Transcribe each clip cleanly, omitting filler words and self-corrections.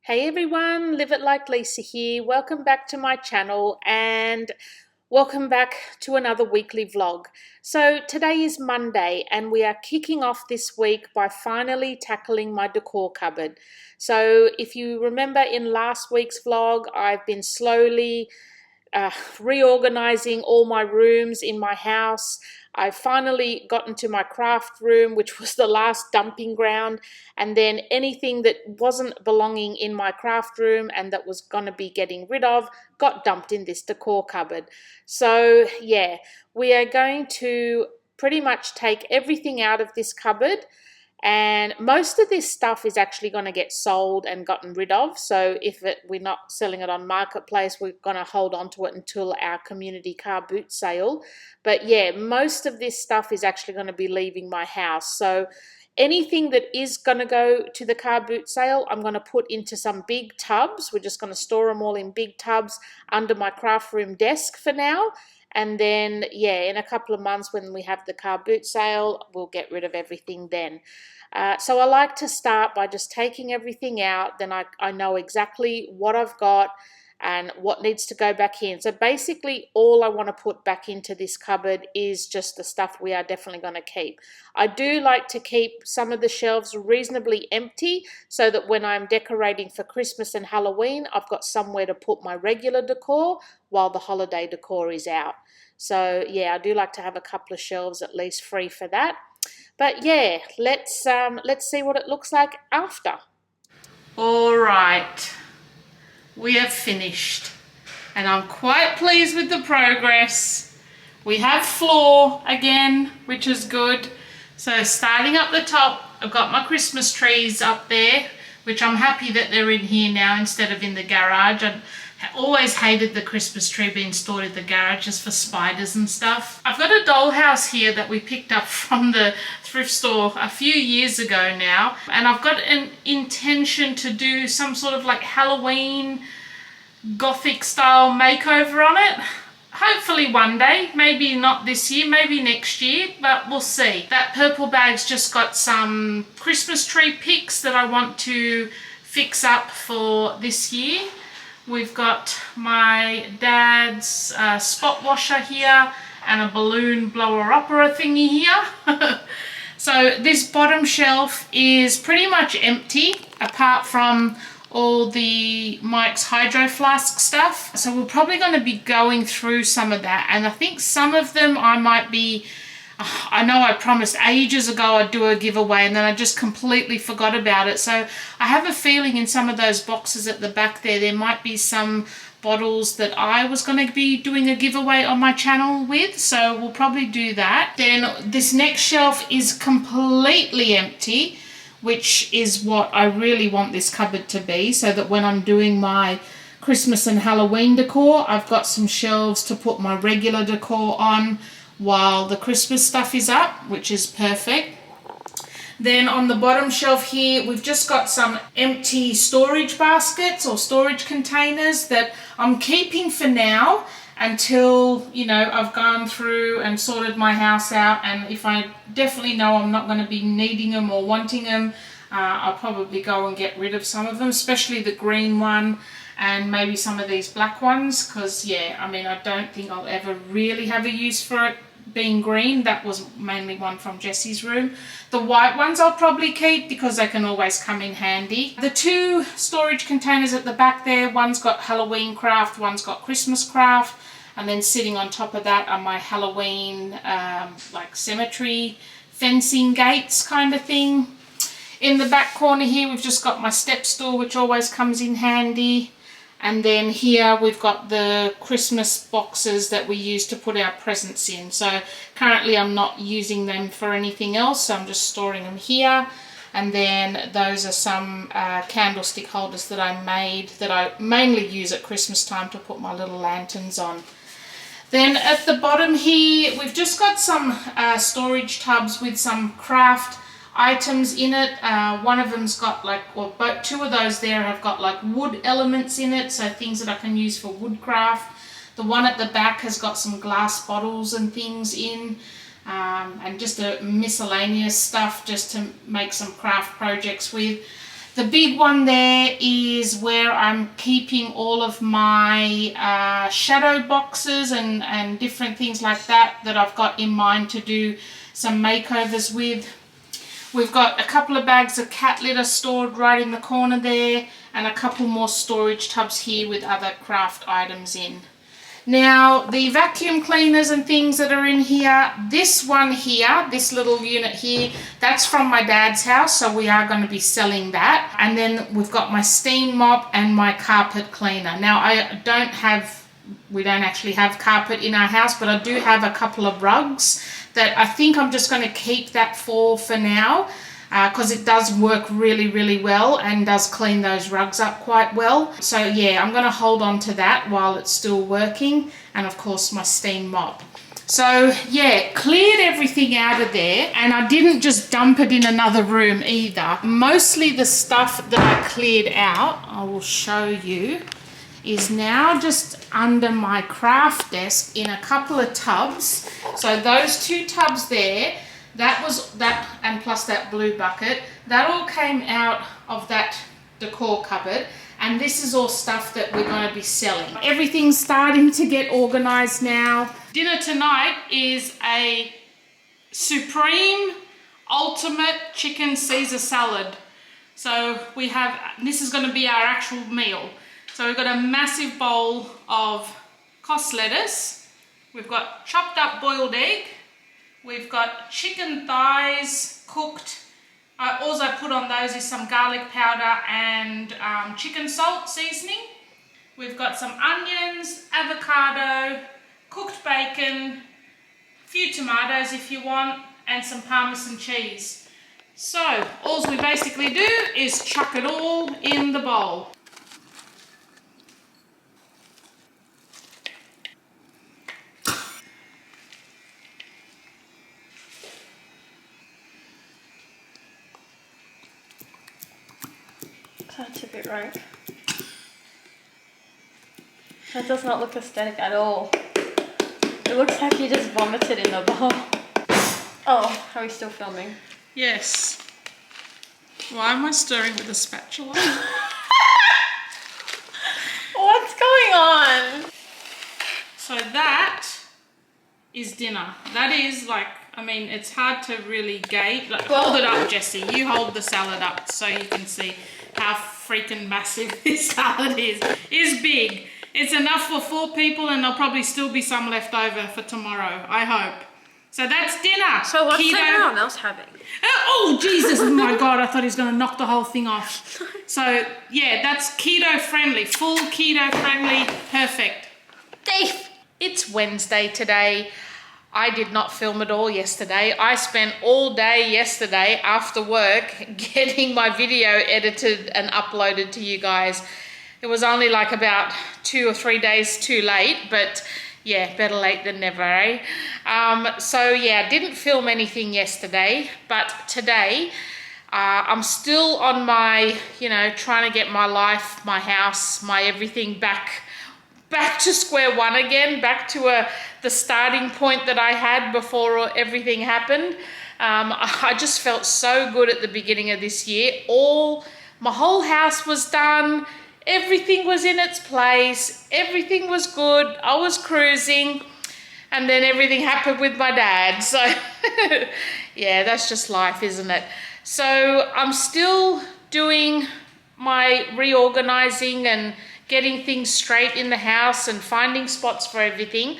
Hey everyone, Live It Like Lisa here. Welcome back to my channel and welcome back to another weekly vlog. So today is Monday and we are kicking off this week by finally tackling my decor cupboard. So if you remember in last week's vlog, I've been slowly reorganizing all my rooms in my house. I finally got into my craft room, which was the last dumping ground, and then anything that wasn't belonging in my craft room and that was going to be getting rid of got dumped in this decor cupboard. So yeah, we are going to pretty much take everything out of this cupboard, and most of this stuff is actually going to get sold and gotten rid of. So if we're not selling it on Marketplace, we're going to hold on to it until our community car boot sale. But yeah, most of this stuff is actually going to be leaving my house. So anything that is going to go to the car boot sale, I'm going to put into some big tubs. We're just going to store them all in big tubs under my craft room desk for now. And then, yeah, in a couple of months when we have the car boot sale, we'll get rid of everything then. So I like to start by just taking everything out. Then I know exactly what I've got and what needs to go back in. So basically all I want to put back into this cupboard is just the stuff we are definitely going to keep. I do like to keep some of the shelves reasonably empty so that when I'm decorating for Christmas and Halloween, I've got somewhere to put my regular decor while the holiday decor is out. So yeah, I do like to have a couple of shelves at least free for that. But yeah, let's see what it looks like after. All right, we have finished and I'm quite pleased with the progress. We have floor again, which is good. So starting up the top, I've got my Christmas trees up there, which I'm happy that they're in here now instead of in the garage. I always hated the Christmas tree being stored in the garage just for spiders and stuff. I've got a dollhouse here that we picked up from the thrift store a few years ago now, and I've got an intention to do some sort of like Halloween gothic style makeover on it. Hopefully one day, maybe not this year, maybe next year, but we'll see. That purple bag's just got some Christmas tree picks that I want to fix up for this year. We've got my dad's spot washer here and a balloon blower opera thingy here. So this bottom shelf is pretty much empty apart from all the Mike's Hydro Flask stuff. So we're probably going to be going through some of that, and I think some of them I might be, I know I promised ages ago I'd do a giveaway and then I just completely forgot about it. So I have a feeling in some of those boxes at the back there might be some bottles that I was going to be doing a giveaway on my channel with. So we'll probably do that. Then this next shelf is completely empty, which is what I really want this cupboard to be, so that when I'm doing my Christmas and Halloween decor, I've got some shelves to put my regular decor on while the Christmas stuff is up, which is perfect. Then on the bottom shelf here, we've just got some empty storage baskets or storage containers that I'm keeping for now until, you know, I've gone through and sorted my house out, and if I definitely know I'm not going to be needing them or wanting them, I'll probably go and get rid of some of them, especially the green one and maybe some of these black ones, because yeah, I mean, I don't think I'll ever really have a use for it being green. That was mainly one from Jesse's room. The white ones I'll probably keep because they can always come in handy. The two storage containers at the back there, one's got Halloween craft, one's got Christmas craft, and then sitting on top of that are my Halloween like cemetery fencing gates kind of thing. In the back corner here we've just got my step stool, which always comes in handy. And then here we've got the Christmas boxes that we use to put our presents in. So currently I'm not using them for anything else, so I'm just storing them here. And then those are some candlestick holders that I made that I mainly use at Christmas time to put my little lanterns on. Then at the bottom here we've just got some storage tubs with some craft items in it. One of them's got like, or both, two of those there have got like wood elements in it, so things that I can use for woodcraft. The one at the back has got some glass bottles and things in, and just a miscellaneous stuff just to make some craft projects with. The big one there is where I'm keeping all of my shadow boxes and different things like that I've got in mind to do some makeovers with. We've got a couple of bags of cat litter stored right in the corner there, and a couple more storage tubs here with other craft items in. Now, the vacuum cleaners and things that are in here, this one here, this little unit here, that's from my dad's house, so we are going to be selling that. And then we've got my steam mop and my carpet cleaner. Now, we don't actually have carpet in our house, but I do have a couple of rugs that I think I'm just going to keep that for now. Because it does work really, really well and does clean those rugs up quite well. So yeah, I'm going to hold on to that while it's still working, and of course my steam mop. So yeah, cleared everything out of there, and I didn't just dump it in another room either. Mostly the stuff that I cleared out, I will show you, is now just under my craft desk in a couple of tubs. So those 2 tubs there, that and plus that blue bucket, that all came out of that decor cupboard, and this is all stuff that we're going to be selling. Everything's starting to get organized now. Dinner tonight is a supreme ultimate chicken Caesar salad. So we have, this is going to be our actual meal. So we've got a massive bowl of cos lettuce, we've got chopped up boiled egg, we've got chicken thighs cooked. All I put on those is some garlic powder and chicken salt seasoning. We've got some onions, avocado, cooked bacon, a few tomatoes if you want, and some Parmesan cheese. So all we basically do is chuck it all in the bowl. That's a bit rank. That does not look aesthetic at all. It looks like you just vomited in the bowl. Oh, are we still filming? Yes. Why am I stirring with a spatula? What's going on? So that is dinner. That is like, I mean, it's hard to really gauge. Like, hold it up, Jessie. You hold the salad up so you can see how freaking massive this salad is. It's big. It's enough for 4 people, and there'll probably still be some left over for tomorrow, I hope. So that's dinner. So what's everyone else having? Oh, Jesus, oh my God, I thought he was going to knock the whole thing off. So, yeah, that's keto friendly, full keto friendly, perfect. Dave, it's Wednesday today. I did not film at all yesterday. I spent all day yesterday after work getting my video edited and uploaded to you guys. It was only like about 2 or 3 days too late, but yeah, better late than never, eh? So yeah, didn't film anything yesterday, but today I'm still on my, trying to get my life, my house, my everything back to square one again, back to the starting point that I had before everything happened. I just felt so good at the beginning of this year. My whole house was done. Everything was in its place. Everything was good. I was cruising. And then everything happened with my dad. So, yeah, that's just life, isn't it? So I'm still doing my reorganizing and getting things straight in the house and finding spots for everything.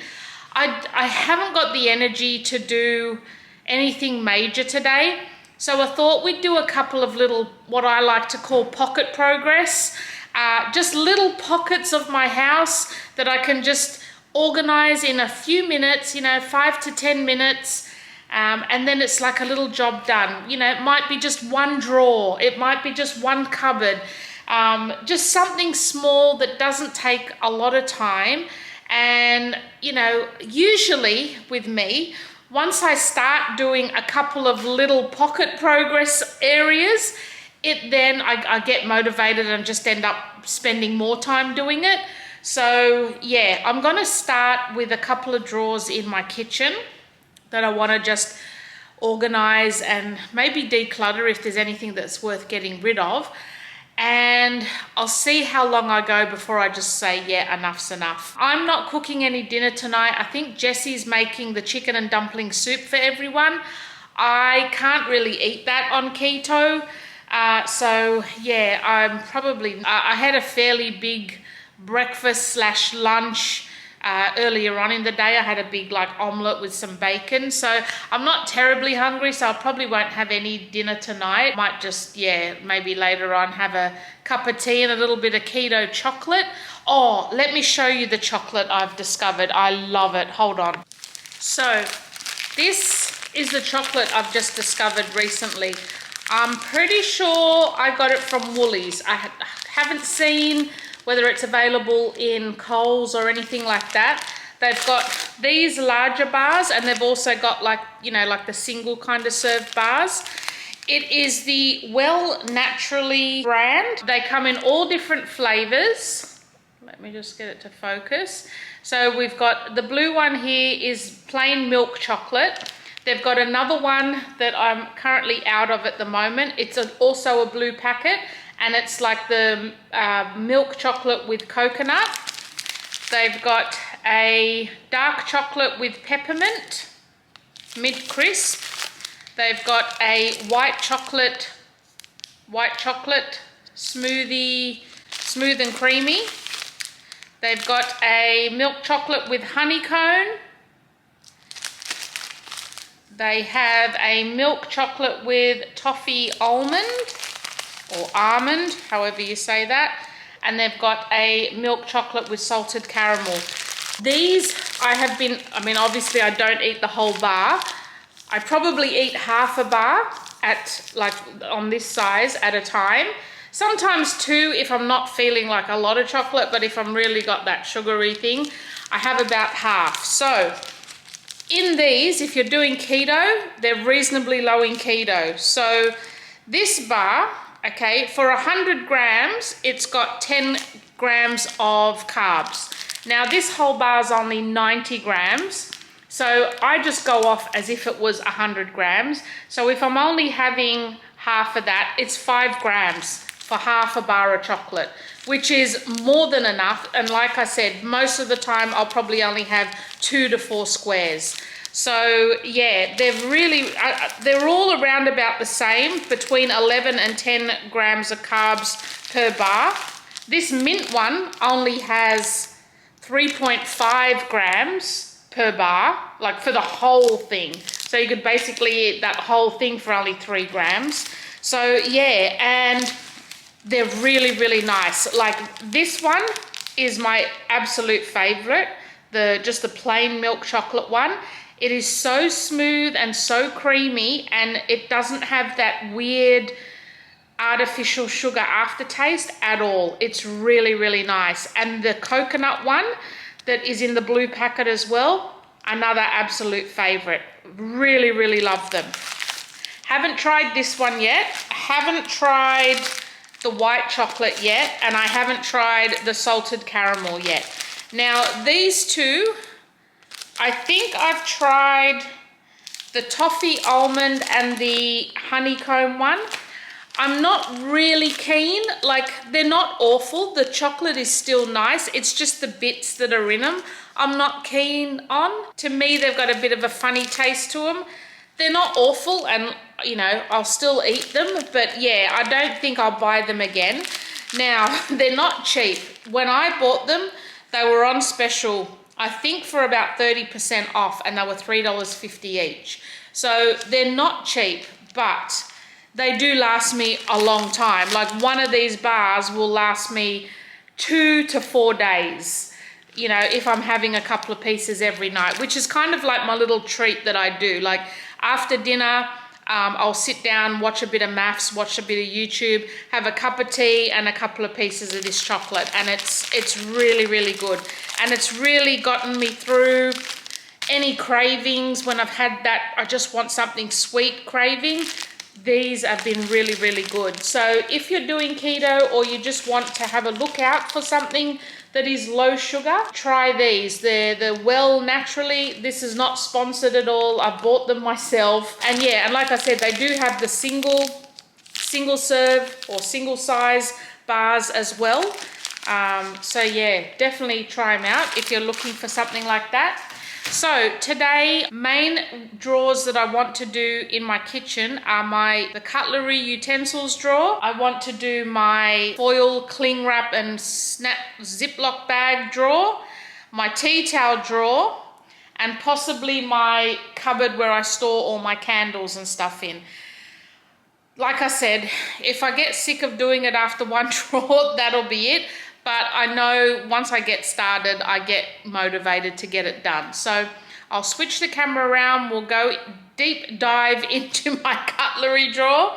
I haven't got the energy to do anything major today. So I thought we'd do a couple of little, what I like to call pocket progress. Just little pockets of my house that I can just organize in a few minutes, 5 to 10 minutes. And then it's like a little job done. It might be just one drawer. It might be just one cupboard. Just something small that doesn't take a lot of time. And, usually with me, once I start doing a couple of little pocket progress areas, then I get motivated and just end up spending more time doing it. So yeah, I'm going to start with a couple of drawers in my kitchen that I want to just organize and maybe declutter if there's anything that's worth getting rid of. and I'll see how long I go before I just say, yeah, enough's enough. I'm not cooking any dinner tonight. I think Jesse's making the chicken and dumpling soup for everyone. I can't really eat that on keto. So yeah, I had a fairly big breakfast / lunch earlier on in the day. I had a big like omelette with some bacon, so I'm not terribly hungry, so I probably won't have any dinner tonight. Might just, yeah, maybe later on have a cup of tea and a little bit of keto chocolate. Oh, let me show you the chocolate I've discovered. I love it. Hold on. So this is the chocolate I've just discovered recently. I'm pretty sure I got it from Woolies. I haven't seen whether it's available in Coles or anything like that. They've got these larger bars, and they've also got like, you know, like the single kind of served bars. It is the Well Naturally brand. They come in all different flavors. Let me just get it to focus. So we've got the blue one here is plain milk chocolate. They've got another one that I'm currently out of at the moment. It's also a blue packet, and it's like the milk chocolate with coconut. They've got a dark chocolate with peppermint, mid crisp. They've got a white chocolate smoothie, smooth and creamy. They've got a milk chocolate with honeycomb. They have a milk chocolate with toffee almond or almond, however you say that. And they've got a milk chocolate with salted caramel. These I mean, obviously I don't eat the whole bar. I probably eat half a bar at like on this size at a time. Sometimes two if I'm not feeling like a lot of chocolate, but if I'm really got that sugary thing, I have about half. So in these, if you're doing keto, they're reasonably low in keto. So this bar, okay, for 100 grams, it's got 10 grams of carbs. Now this whole bar is only 90 grams. So I just go off as if it was 100 grams. So if I'm only having half of that, it's 5 grams for half a bar of chocolate, which is more than enough. And like I said, most of the time I'll probably only have 2 to 4 squares. So yeah, they're all around about the same, between 11 and 10 grams of carbs per bar. This mint one only has 3.5 grams per bar, like for the whole thing. So you could basically eat that whole thing for only 3 grams. So yeah, and they're really, really nice. Like this one is my absolute favorite, just the plain milk chocolate one. It is so smooth and so creamy, and it doesn't have that weird artificial sugar aftertaste at all. It's really, really nice. And the coconut one that is in the blue packet as well, another absolute favorite. Really, really love them. Haven't tried this one yet. Haven't tried the white chocolate yet, and I haven't tried the salted caramel yet. Now these two, I think I've tried the toffee almond and the honeycomb one. I'm not really keen. Like, they're not awful. The chocolate is still nice. It's just the bits that are in them I'm not keen on. To me, they've got a bit of a funny taste to them. They're not awful, and you know, I'll still eat them, but yeah, I don't think I'll buy them again. Now, they're not cheap. When I bought them, they were on special, I think for about 30% off, and they were $3.50 each. So they're not cheap, but they do last me a long time. Like, one of these bars will last me 2 to 4 days, you know, if I'm having a couple of pieces every night, which is kind of like my little treat that I do. Like, after dinner, I'll sit down, watch a bit of maths, watch a bit of YouTube, have a cup of tea and a couple of pieces of this chocolate, and it's really, really good. And it's really gotten me through any cravings when I've had that I just want something sweet craving. These have been really, really good. So if you're doing keto or you just want to have a look out for something that is low sugar, try these. They're the Well Naturally. This is not sponsored at all. I bought them myself. And yeah, and like I said, they do have the single single serve or single size bars as well. So yeah, definitely try them out if you're looking for something like that. So today, main drawers that I want to do in my kitchen are the cutlery utensils drawer. I want to do my foil cling wrap and snap Ziploc bag drawer, my tea towel drawer, and possibly my cupboard where I store all my candles and stuff in. Like I said, if I get sick of doing it after one drawer, that'll be it. But I know once I get started, I get motivated to get it done. So I'll switch the camera around. We'll go deep dive into my cutlery drawer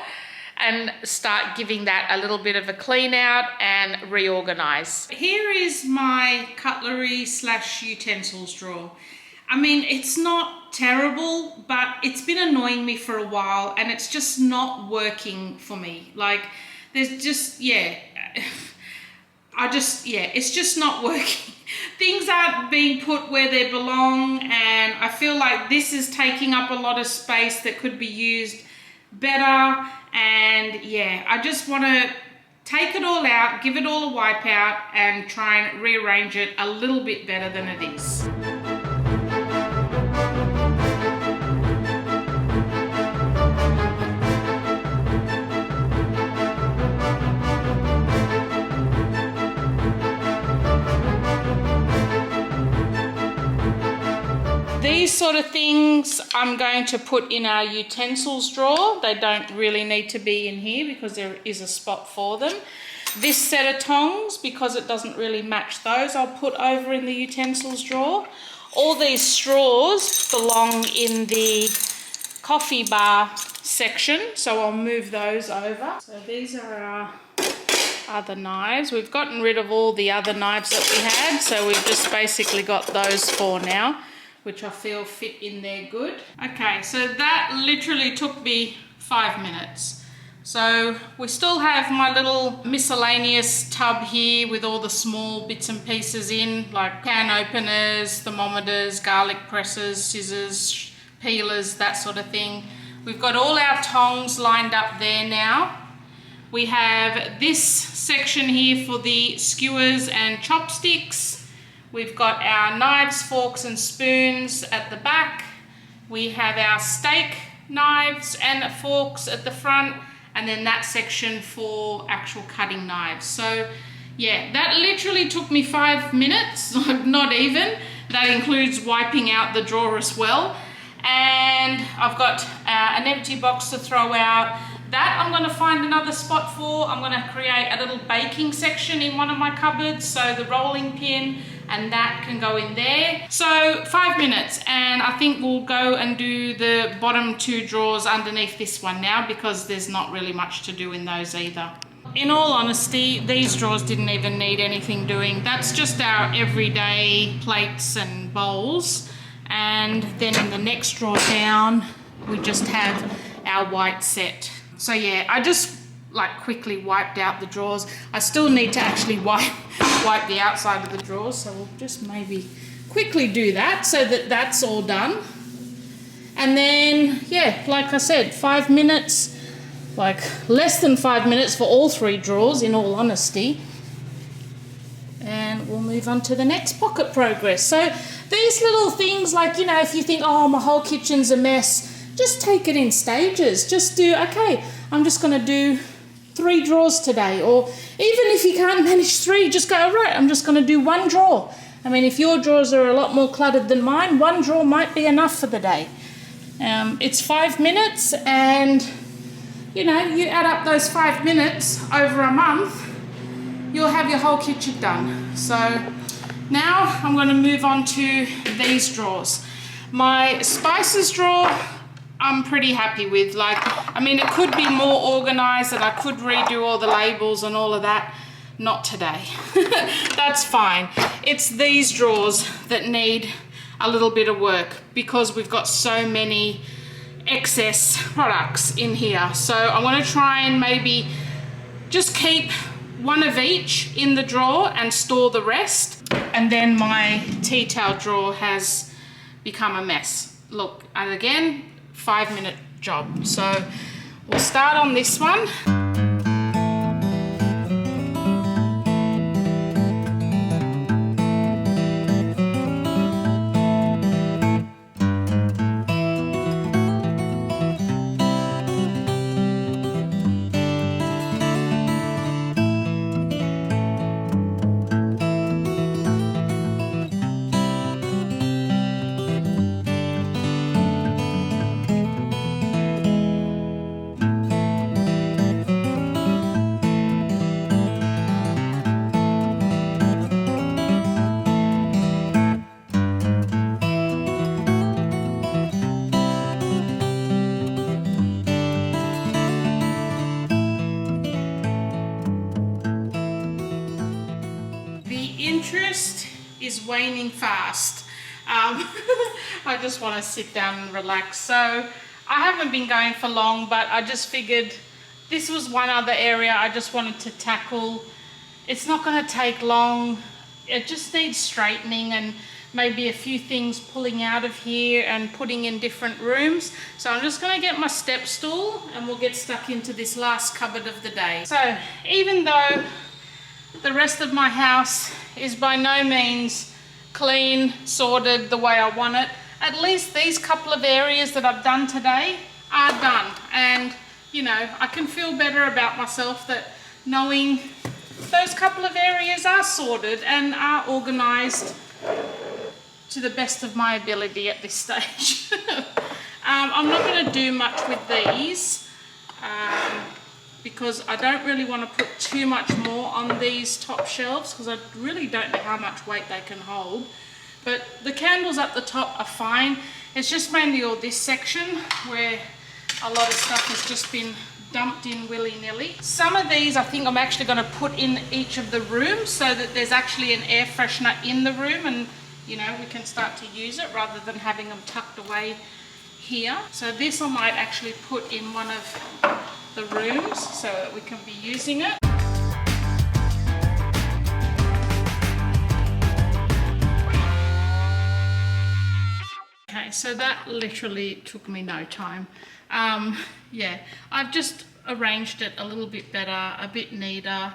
and start giving that a little bit of a clean out and reorganize. Here is my cutlery / utensils drawer. I mean, it's not terrible, but it's been annoying me for a while and it's just not working for me. Like, there's just, it's just not working. Things aren't being put where they belong, and I feel like this is taking up a lot of space that could be used better. And yeah, I just want to take it all out, give it all a wipe out, and try and rearrange it a little bit better than it is. These sort of things I'm going to put in our utensils drawer. They don't really need to be in here because there is a spot for them. This set of tongs, because it doesn't really match those, I'll put over in the utensils drawer. All these straws belong in the coffee bar section, so I'll move those over. So these are our other knives. We've gotten rid of all the other knives that we had, so we've just basically got those four now, which I feel fit in there good. Okay, so that literally took me 5 minutes. So we still have my little miscellaneous tub here with all the small bits and pieces in, like can openers, thermometers, garlic presses, scissors, peelers, that sort of thing. We've got all our tongs lined up there now. We have this section here for the skewers and chopsticks. We've got our knives, forks and spoons at the back. We have our steak knives and forks at the front, and then that section for actual cutting knives. So yeah, that literally took me 5 minutes, not even. That includes wiping out the drawer as well. And I've got an empty box to throw out. That I'm going to find another spot for. I'm going to create a little baking section in one of my cupboards, so the rolling pin and that can go in there. So 5 minutes, and I think we'll go and do the bottom two drawers underneath this one now, because there's not really much to do in those either. In all honesty, these drawers didn't even need anything doing. That's just our everyday plates and bowls. And then in the next drawer down, we just have our white set. So yeah, I just like quickly wiped out the drawers. I still need to actually wipe the outside of the drawers, so we'll just maybe quickly do that so that that's all done. And then yeah, like I said, 5 minutes, like less than 5 minutes for all three drawers in all honesty. And we'll move on to the next pocket progress. So these little things, like, you know, if you think, oh, my whole kitchen's a mess, just take it in stages. Just do, okay, I'm just going to do 3 drawers today. Or even if you can't manage 3, just go, right, I'm just going to do 1 drawer. I mean, if your drawers are a lot more cluttered than mine, 1 drawer might be enough for the day. It's 5 minutes, and, you know, you add up those 5 minutes over a month, you'll have your whole kitchen done. So now I'm going to move on to these drawers. My spices drawer, I'm pretty happy with. Like, I mean, it could be more organized and I could redo all the labels and all of that. Not today. That's fine. It's these drawers that need a little bit of work because we've got so many excess products in here. So I want to try and maybe just keep 1 of each in the drawer and store the rest. And then my tea towel drawer has become a mess. Look, and again, 5 minute job. So we'll start on this one. interest is waning fast. I just want to sit down and relax. So I haven't been going for long, but I just figured this was one other area I just wanted to tackle. It's not going to take long. It just needs straightening and maybe a few things pulling out of here and putting in different rooms. So I'm just going to get my step stool and we'll get stuck into this last cupboard of the day. So even though the rest of my house is by no means clean, sorted the way I want it, at least these couple of areas that I've done today are done. And, you know, I can feel better about myself that knowing those couple of areas are sorted and are organised to the best of my ability at this stage. I'm not going to do much with these because I don't really want to put too much more on these top shelves because I really don't know how much weight they can hold. But the candles at the top are fine. It's just mainly all this section where a lot of stuff has just been dumped in willy-nilly. Some of these I think I'm actually going to put in each of the rooms so that there's actually an air freshener in the room and, you know, we can start to use it rather than having them tucked away here. So this I might actually put in one of the rooms so that we can be using it. Okay, so that literally took me no time. Yeah, I've just arranged it a little bit better, a bit neater.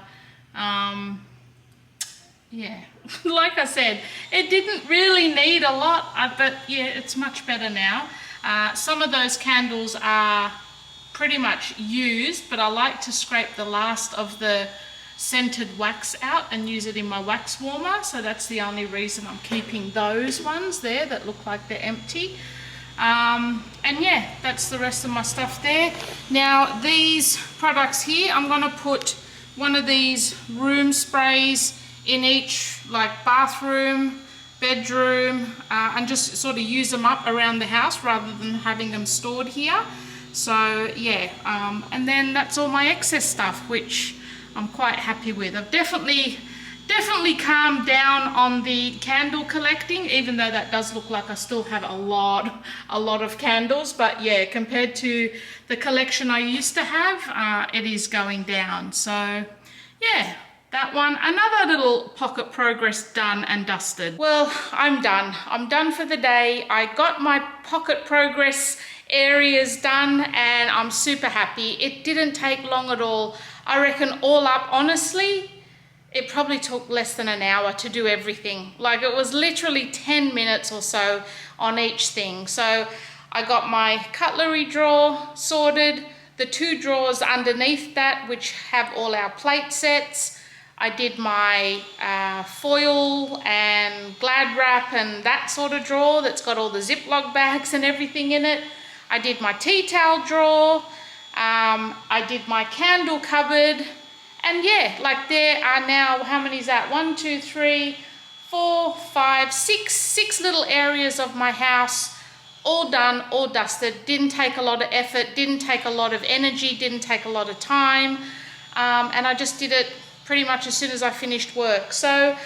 Yeah, like I said, it didn't really need a lot, but yeah, it's much better now. Some of those candles are pretty much used, but I like to scrape the last of the scented wax out and use it in my wax warmer, so that's the only reason I'm keeping those ones there that look like they're empty. And yeah, that's the rest of my stuff there. Now these products here, I'm going to put one of these room sprays in each like bathroom, bedroom, and just sort of use them up around the house rather than having them stored here. So yeah, and then that's all my excess stuff, which I'm quite happy with. I've definitely calmed down on the candle collecting, even though that does look like I still have a lot of candles. But yeah, compared to the collection I used to have, it is going down. So yeah, that one, another little pocket progress done and dusted. Well, I'm done. I'm done for the day. I got my pocket progress areas done and I'm super happy. It didn't take long at all. I reckon all up, honestly, it probably took less than an hour to do everything. Like it was literally 10 minutes or so on each thing. So I got my cutlery drawer sorted, the two drawers underneath that which have all our plate sets. I did my foil and glad wrap and that sort of drawer that's got all the Ziploc bags and everything in it. I did my tea towel drawer. I did my candle cupboard. And yeah, like there are now, how many is that? 1, 2, 3, 4, 5, 6, 6 little areas of my house, all done, all dusted. Didn't take a lot of effort, didn't take a lot of energy, didn't take a lot of time. And I just did it pretty much as soon as I finished work. So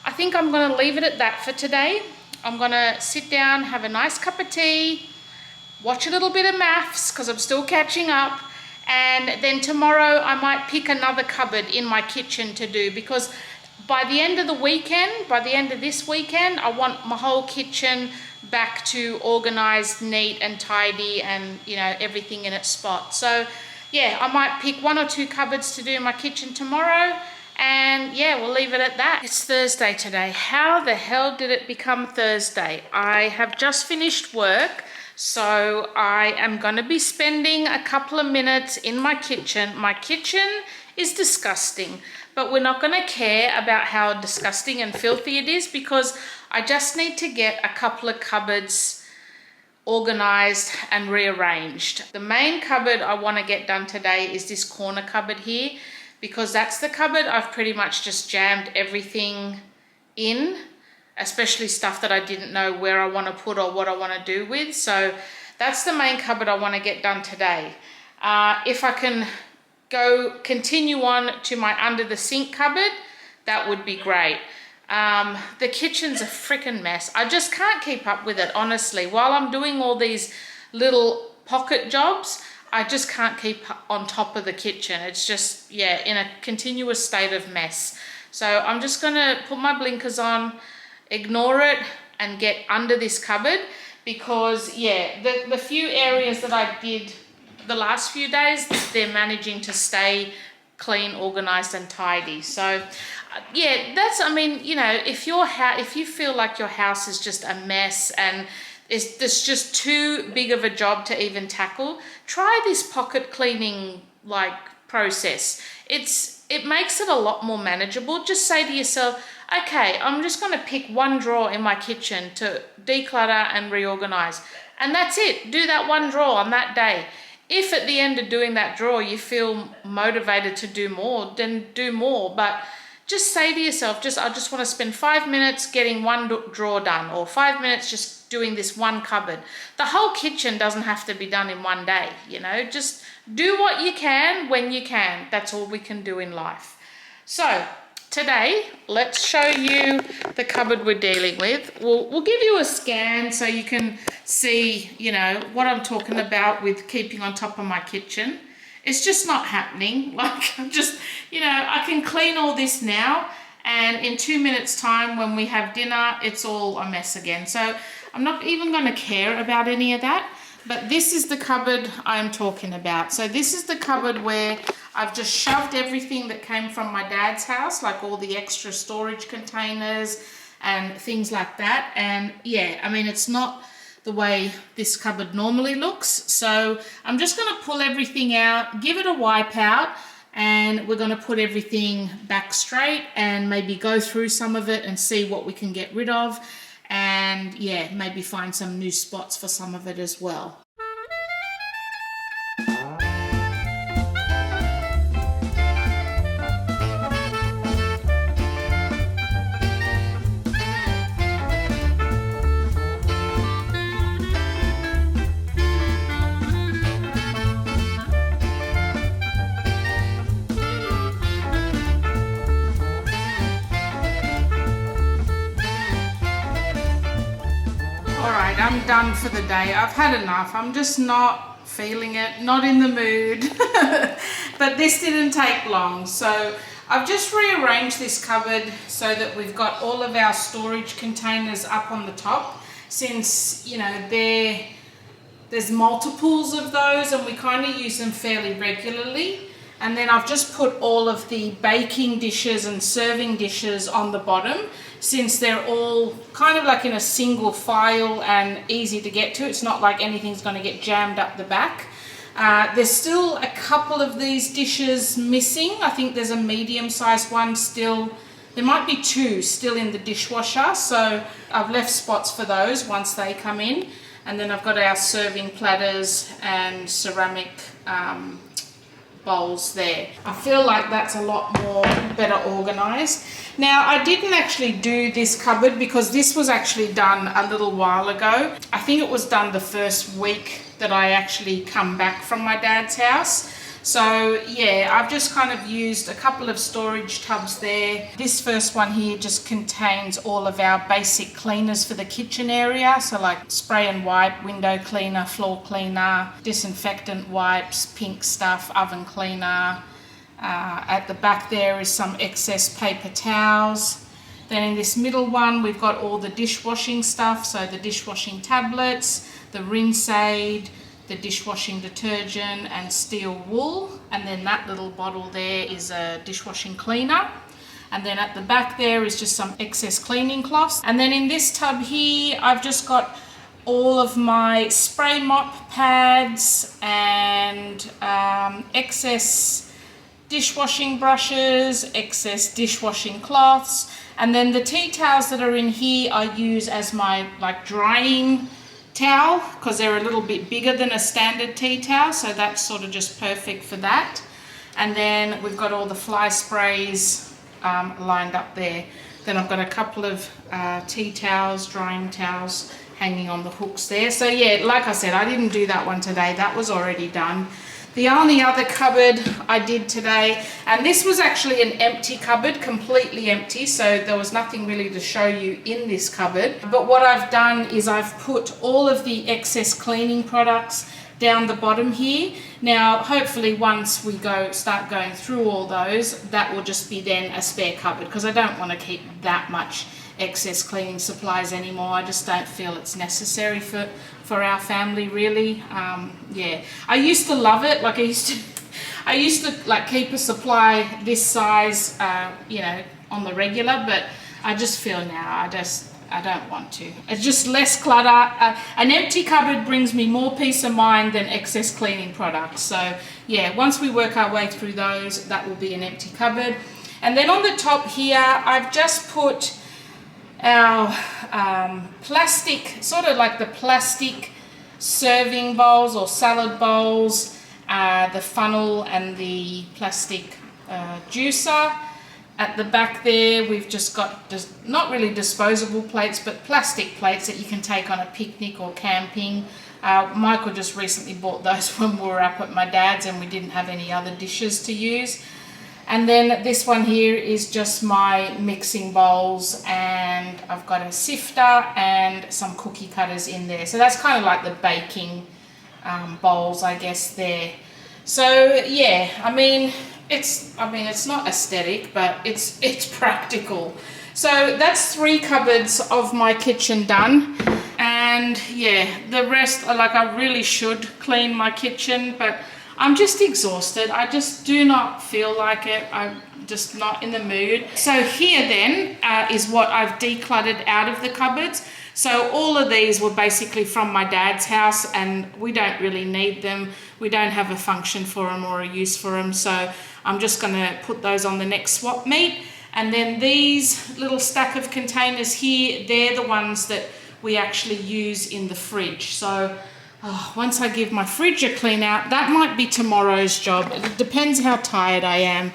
I think I'm going to leave it at that for today. I'm going to sit down, have a nice cup of tea, watch a little bit of maths because I'm still catching up. And then tomorrow I might pick another cupboard in my kitchen to do, because by the end of the weekend, by the end of this weekend, I want my whole kitchen back to organised, neat and tidy and, you know, everything in its spot. So yeah, I might pick 1 or 2 cupboards to do in my kitchen tomorrow. And yeah, we'll leave it at that. It's Thursday today. How the hell did it become Thursday? I have just finished work. So I am going to be spending a couple of minutes in my kitchen. My kitchen is disgusting, but we're not going to care about how disgusting and filthy it is because I just need to get a couple of cupboards organized and rearranged. The main cupboard I want to get done today is this corner cupboard here, because that's the cupboard I've pretty much just jammed everything in, especially stuff that I didn't know where I want to put or what I want to do with. So that's the main cupboard I want to get done today. If I can continue on to my under the sink cupboard, that would be great. The kitchen's a freaking mess. I just can't keep up with it, honestly. While I'm doing all these little pocket jobs, I just can't keep on top of the kitchen. It's just, yeah, in a continuous state of mess. So I'm just gonna put my blinkers on, ignore it, and get under this cupboard, because yeah, the few areas that I did the last few days, they're managing to stay clean, organized and tidy. So yeah, that's, I mean, you know, if you feel like your house is just a mess and it's just too big of a job to even tackle, try this pocket cleaning like process. It makes it a lot more manageable. Just say to yourself, okay, I'm just going to pick one drawer in my kitchen to declutter and reorganize, and that's it. Do that one drawer on that day. If at the end of doing that drawer you feel motivated to do more, then do more. But just say to yourself, I just want to spend 5 minutes getting one drawer done, or 5 minutes just doing this one cupboard. The whole kitchen doesn't have to be done in one day, you know. Just do what you can when you can. That's all we can do in life. So today, let's show you the cupboard we're dealing with. We'll give you a scan so you can see, you know, what I'm talking about with keeping on top of my kitchen. It's just not happening. Like, I'm just, you know, I can clean all this now, and in 2 minutes time when we have dinner, it's all a mess again. So I'm not even going to care about any of that. But this is the cupboard I'm talking about. So this is the cupboard where I've just shoved everything that came from my dad's house, like all the extra storage containers and things like that. And yeah, I mean, it's not the way this cupboard normally looks. So I'm just going to pull everything out, give it a wipe out, and we're going to put everything back straight and maybe go through some of it and see what we can get rid of. And yeah, maybe find some new spots for some of it as well. Alright, I'm done for the day. I've had enough. I'm just not feeling it, not in the mood. But this didn't take long. So I've just rearranged this cupboard so that we've got all of our storage containers up on the top, since, you know, there's multiples of those and we kind of use them fairly regularly. And then I've just put all of the baking dishes and serving dishes on the bottom, since they're all kind of like in a single file and easy to get to. It's not like anything's going to get jammed up the back. There's still a couple of these dishes missing. I think there's a medium-sized one still. There might be two still in the dishwasher, so I've left spots for those once they come in. And then I've got our serving platters and ceramic bowls there. I feel like that's a lot more better organized. Now, I didn't actually do this cupboard because this was actually done a little while ago. I think it was done the first week that I actually come back from my dad's house. So yeah, I've just kind of used a couple of storage tubs there. This first one here just contains all of our basic cleaners for the kitchen area. So like spray and wipe, window cleaner, floor cleaner, disinfectant wipes, pink stuff, oven cleaner. At the back there is some excess paper towels. Then in this middle one, we've got all the dishwashing stuff. So the dishwashing tablets, the rinse aid, the dishwashing detergent and steel wool. And then that little bottle there is a dishwashing cleaner. And then at the back there is just some excess cleaning cloths. And then in this tub here, I've just got all of my spray mop pads and excess dishwashing brushes, excess dishwashing cloths. And then the tea towels that are in here I use as my like drying towel, because they're a little bit bigger than a standard tea towel, so that's sort of just perfect for that. And then we've got all the fly sprays lined up there. Then I've got a couple of tea towels, drying towels hanging on the hooks there. So yeah, like I said, I didn't do that one today, that was already done. The only other cupboard I did today, and this was actually an empty cupboard, completely empty, so there was nothing really to show you in this cupboard. But what I've done is I've put all of the excess cleaning products down the bottom here. Now, hopefully once we start going through all those, that will just be then a spare cupboard, because I don't want to keep that much excess cleaning supplies anymore. I just don't feel it's necessary for our family, really. Yeah, I used to love it. Like I used to like keep a supply this size, you know, on the regular, but I just feel now I don't want to. It's just less clutter. An empty cupboard brings me more peace of mind than excess cleaning products. So yeah, once we work our way through those, that will be an empty cupboard. And then on the top here, I've just put our plastic, sort of like the plastic serving bowls or salad bowls, the funnel and the plastic juicer. At the back there, we've just got not really disposable plates, but plastic plates that you can take on a picnic or camping. Michael just recently bought those when we were up at my dad's and we didn't have any other dishes to use. And then this one here is just my mixing bowls, and I've got a sifter and some cookie cutters in there. So that's kind of like the baking bowls, I guess, there. So yeah, I mean it's not aesthetic, but it's practical. So that's 3 cupboards of my kitchen done. And yeah, the rest, like, I really should clean my kitchen, but I'm just exhausted. I just do not feel like it. I'm just not in the mood. So here then is what I've decluttered out of the cupboards. So all of these were basically from my dad's house, and we don't really need them. We don't have a function for them or a use for them. So I'm just going to put those on the next swap meet. And then these little stack of containers here, they're the ones that we actually use in the fridge. So once I give my fridge a clean out, that might be tomorrow's job. It depends how tired I am.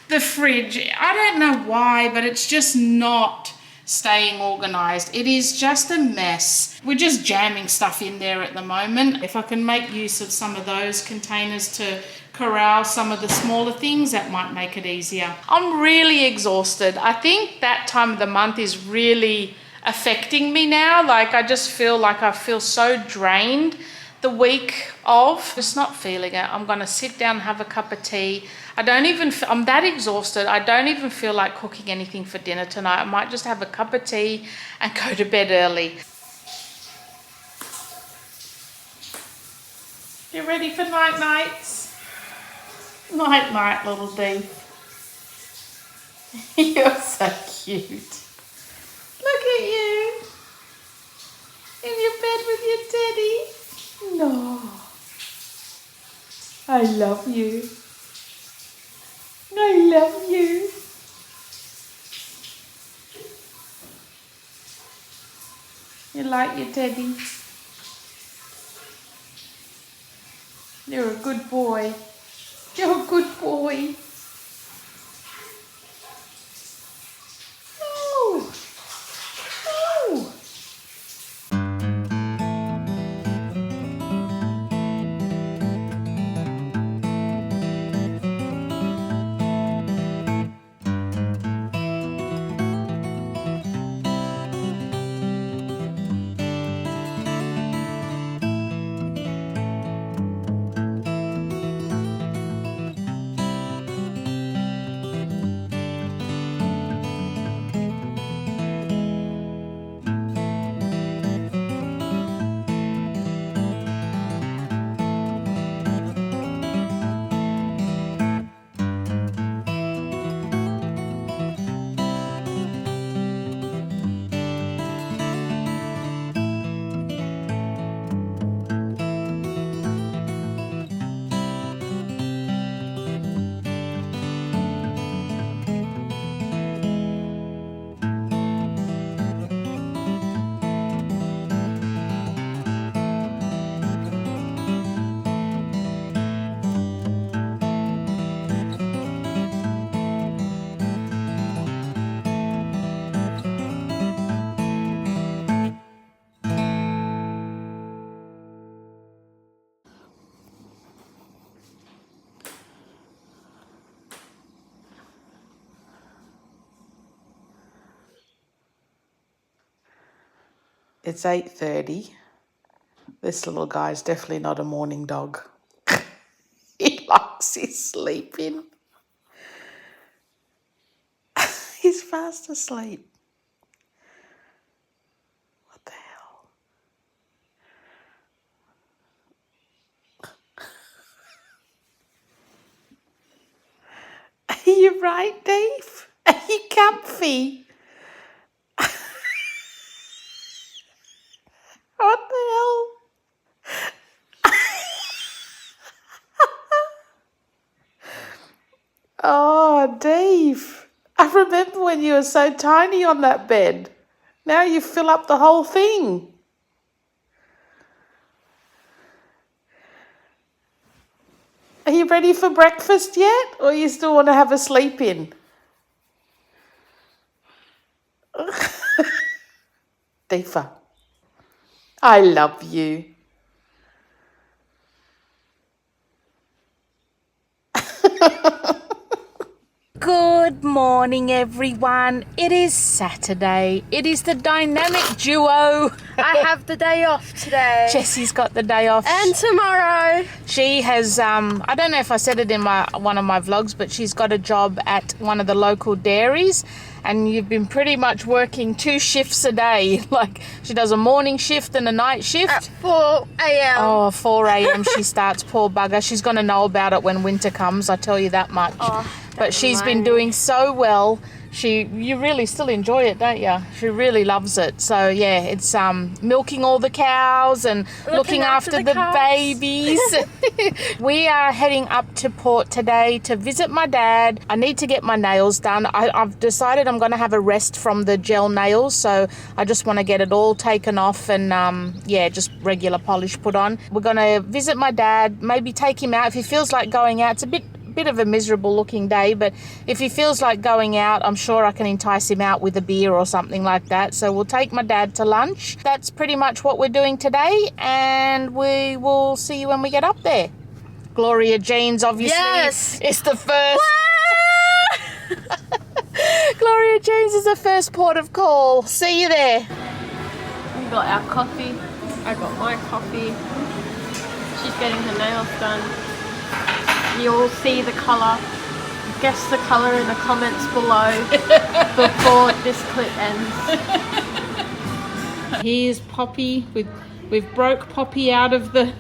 The fridge, I don't know why, but it's just not staying organised. It is just a mess. We're just jamming stuff in there at the moment. If I can make use of some of those containers to corral some of the smaller things, that might make it easier. I'm really exhausted. I think that time of the month is really affecting me now. Like, I just feel like I feel so drained the week of. Just not feeling it. I'm going to sit down and have a cup of tea. I'm that exhausted. I don't even feel like cooking anything for dinner tonight. I might just have a cup of tea and go to bed early. You ready for night nights? Night night, little D. You're so cute. Look at you. In your bed with your daddy. No. I love you. I love you. You like your teddy? You're a good boy. You're a good boy. Oh. Oh. It's 8:30. This little guy's definitely not a morning dog. He likes his sleeping. He's fast asleep. What the hell? Are you right, Dave? Are you comfy? What the hell? Oh, Dave. I remember when you were so tiny on that bed. Now you fill up the whole thing. Are you ready for breakfast yet? Or you still want to have a sleep in? Deepa, I love you. Good morning, everyone. It is Saturday. It is the dynamic duo. I have the day off today. Jessie's got the day off. And tomorrow. She has, I don't know if I said it in one of my vlogs, but she's got a job at one of the local dairies. And you've been pretty much working 2 shifts a day. Like, she does a morning shift and a night shift. At 4 a.m. Oh, 4 a.m. she starts, poor bugger. She's going to know about it when winter comes, I tell you that much. Oh, but she's been doing so well. You really still enjoy it, don't you? She really loves it. So yeah, it's milking all the cows and looking after the babies. We are heading up to Port today to visit my dad. I need to get my nails done. I've decided I'm going to have a rest from the gel nails, so I just want to get it all taken off and yeah, just regular polish put on. We're going to visit my dad, maybe take him out if he feels like going out. It's a bit of a miserable looking day, but if he feels like going out, I'm sure I can entice him out with a beer or something like that. So we'll take my dad to lunch. That's pretty much what we're doing today, and we will see you when we get up there. Gloria Jean's obviously is the first. Gloria Jean's is the first port of call. See you there. We got our coffee. I got my coffee. She's getting her nails done. You'll see the colour. Guess the colour in the comments below before this clip ends. Here's Poppy. We've broke Poppy out of the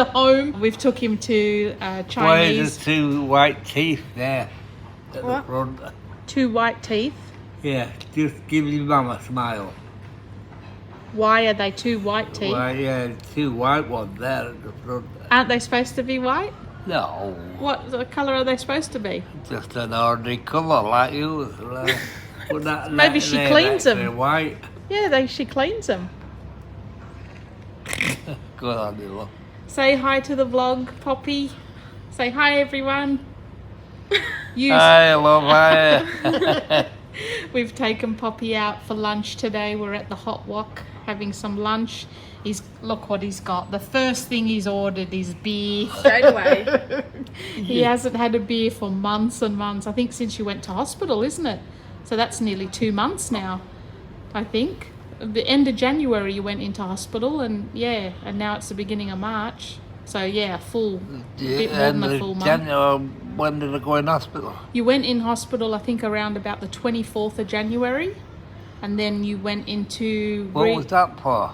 home. We've took him to Chinese. Why there's 2 white teeth there at What? the front? 2 white teeth. Yeah, just give your mum a smile. Why are they 2 white teeth? Why, yeah, 2 white ones there at the front. Aren't they supposed to be white? No, What colour are they supposed to be? just an ordinary colour like you. But that, Maybe that she there, cleans that's them. White. Yeah, she cleans them. Good on you, love. Say hi to the vlog, Poppy. Say hi, everyone. Hi, love, hi. We've taken Poppy out for lunch today. We're at the Hot Wok having some lunch. Look what he's got. The first thing he's ordered is beer. Straight away. He hasn't had a beer for months and months. I think since you went to hospital, isn't it? So that's nearly 2 months now, I think. The end of January you went into hospital, and yeah, and now it's the beginning of March. So yeah, a bit more than a full month. When did I go in hospital? You went in hospital, I think, around about the 24th of January, and then you went into... What was that for?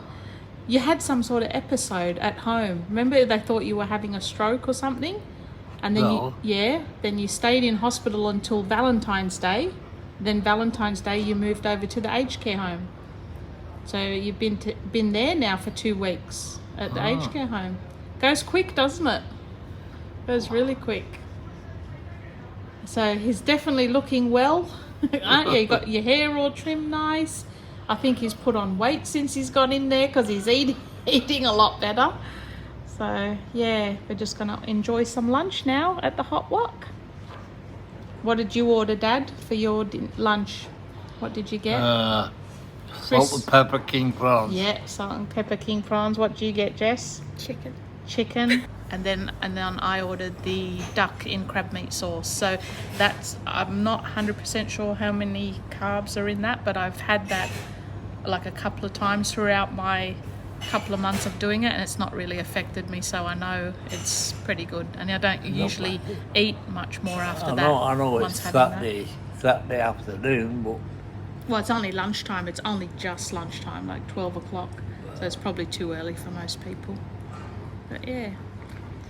You had some sort of episode at home. Remember they thought you were having a stroke or something? And then No. then you stayed in hospital until Valentine's Day. Then Valentine's Day you moved over to the aged care home. So you've been there now for 2 weeks at the aged care home. Goes quick, doesn't it? Goes really quick. So he's definitely looking well, aren't you? You got your hair all trimmed nice. I think he's put on weight since he's gone in there because he's eating a lot better. So yeah, we're just gonna enjoy some lunch now at the Hot Wok. What did you order, Dad, for your lunch? What did you get? Salt and pepper king prawns. Yeah, salt and pepper king prawns. What did you get, Jess? Chicken. And then I ordered the duck in crab meat sauce. So I'm not 100% sure how many carbs are in that, but I've had that like a couple of times throughout my couple of months of doing it, and it's not really affected me, so I know it's pretty good. And I don't usually eat much more after that. I know once it's having Saturday afternoon, but well, it's only lunchtime. It's only just lunchtime, like 12 o'clock. So it's probably too early for most people. But yeah.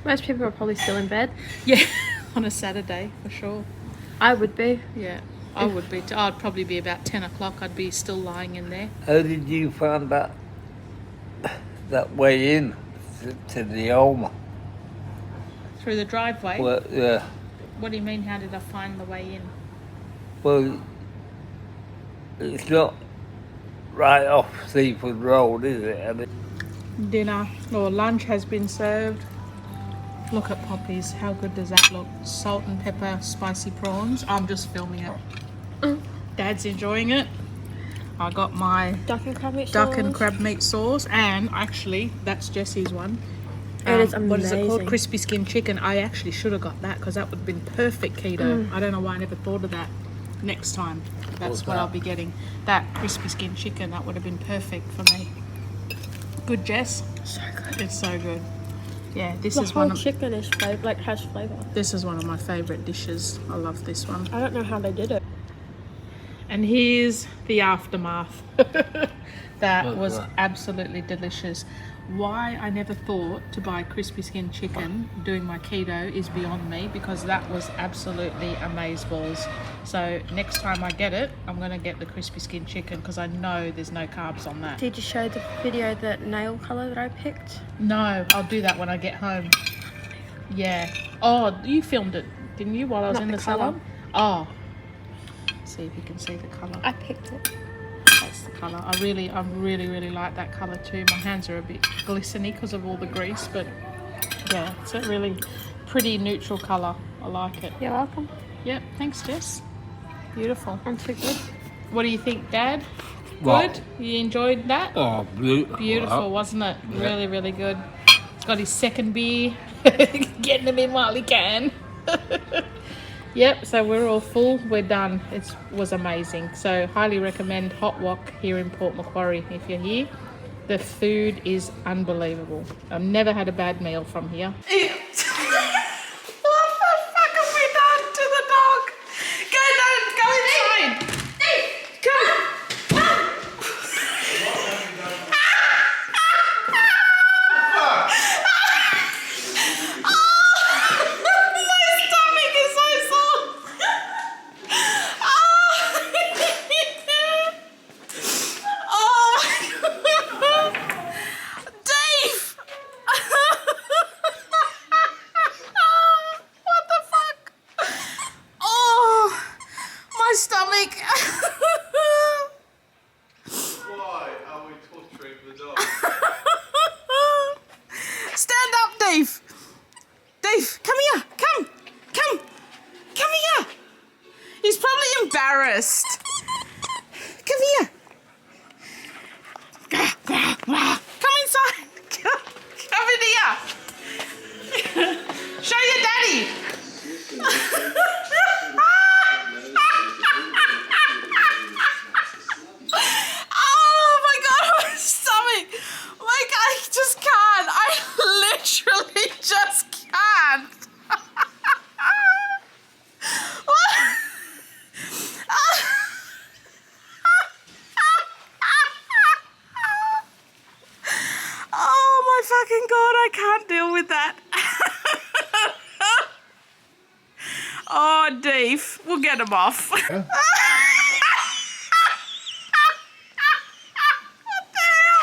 Most people are probably still in bed. Yeah, on a Saturday, for sure. I would be. Yeah, I would be. I'd probably be about 10 o'clock. I'd be still lying in there. how did you find that way in to the home? Through the driveway? Well, yeah. What do you mean, how did I find the way in? Well, it's not right off Seaford Road, is it? I mean, Dinner or lunch has been served. Look at Poppy's. How good does that look? Salt and pepper, spicy prawns. I'm just filming it. Dad's enjoying it. I got my Duck and crab meat duck and sauce. crab meat sauce, and actually, that's Jessie's one. It is What is it called? amazing. Crispy skin chicken. I actually should have got that because that would have been perfect keto. I don't know why I never thought of that. Next time, that's What's what that? I'll be getting. That crispy skin chicken. That would have been perfect for me. Good, Jess. So good. It's so good. Yeah, this The is whole one of chicken is has flavour. this is one of my favorite dishes. I love this one. I don't know how they did it. And here's the aftermath. That What's was that? absolutely delicious. Why I never thought to buy crispy skin chicken doing my keto is beyond me, because that was absolutely amazeballs. So next time I get it, I'm going to get the crispy skin chicken because I know there's no carbs on that. Did you show the video that nail colour that I picked? No, I'll do that when I get home. Yeah. Oh, you filmed it, didn't you, while I was Not in the the colour. salon? Oh. See if you can see the colour. I picked it. That's the colour. I really like that colour too. My hands are a bit glistening because of all the grease, but yeah, it's a really pretty neutral colour. I like it. You're welcome. Yep, thanks, Jess. Beautiful. I'm too good. What do you think, Dad? What? Good? You enjoyed that? oh, beautiful. Beautiful, wasn't it? Yeah. Really good. He's got his second beer. Getting him in while he can. Yep, so we're all full. We're done. It was amazing. So highly recommend Hot Wok here in Port Macquarie if you're here. The food is unbelievable. I've never had a bad meal from here. What the fuck have we done to the dog? Go inside. Come. My stomach is so sore. Dave! What the fuck? Oh, my stomach. Why are we torturing the dog? Stand up, Dave. Dave, come here. Come. Come here. He's probably embarrassed. Come here. Come inside. Come in here. Show your daddy. Oh my god, my stomach. Like, I just can't. I literally just can't. Oh my fucking god, I can't deal with that. Oh, Dave, we'll get him off. What the hell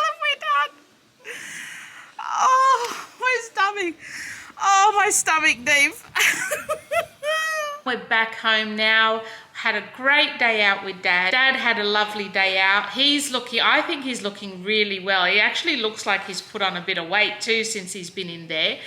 have we done? Oh, my stomach. Oh, my stomach, Dave. We're back home now. Had a great day out with Dad. Dad had a lovely day out. I think he's looking really well. He actually looks like he's put on a bit of weight too since he's been in there.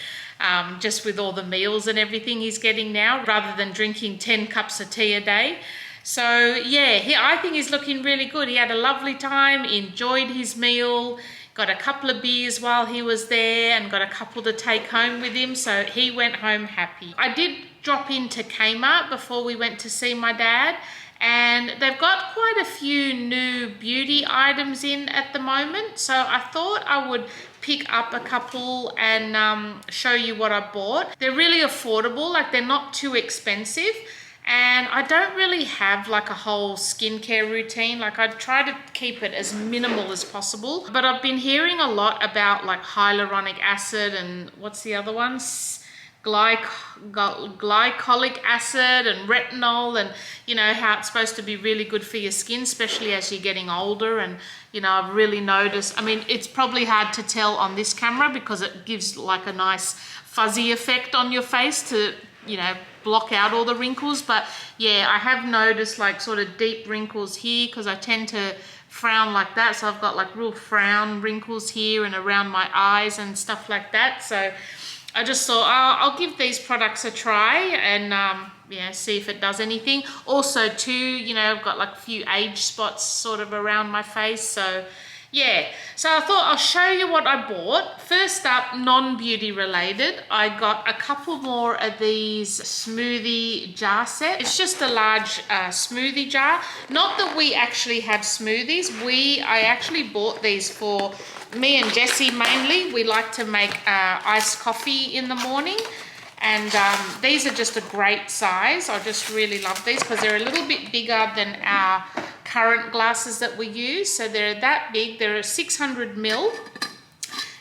Just with all the meals and everything he's getting now, rather than drinking 10 cups of tea a day. So yeah, I think he's looking really good. He had a lovely time, enjoyed his meal, got a couple of beers while he was there and got a couple to take home with him. So he went home happy. I did drop into Kmart before we went to see my dad, and they've got quite a few new beauty items in at the moment, so I thought I would pick up a couple and show you what I bought. They're really affordable, like they're not too expensive. And I don't really have like a whole skincare routine. Like I try to keep it as minimal as possible. But I've been hearing a lot about like hyaluronic acid and what's the other ones? Glycolic acid and retinol, and you know how it's supposed to be really good for your skin, especially as you're getting older. And you know, I've really noticed, I mean, it's probably hard to tell on this camera because it gives like a nice fuzzy effect on your face to, you know, block out all the wrinkles. But yeah, I have noticed like sort of deep wrinkles here because I tend to frown like that, so I've got like real frown wrinkles here and around my eyes and stuff like that. So I just thought, I'll give these products a try and yeah, see if it does anything. Also too, you know, I've got like a few age spots sort of around my face, so yeah. So I thought I'll show you what I bought. First up, non-beauty related, I got a couple more of these smoothie jar set. It's just a large smoothie jar. Not that we actually have smoothies. I actually bought these for me and Jessie mainly. We like to make iced coffee in the morning. And these are just a great size. I just really love these because they're a little bit bigger than our current glasses that we use. So they're that big. They're 600 ml.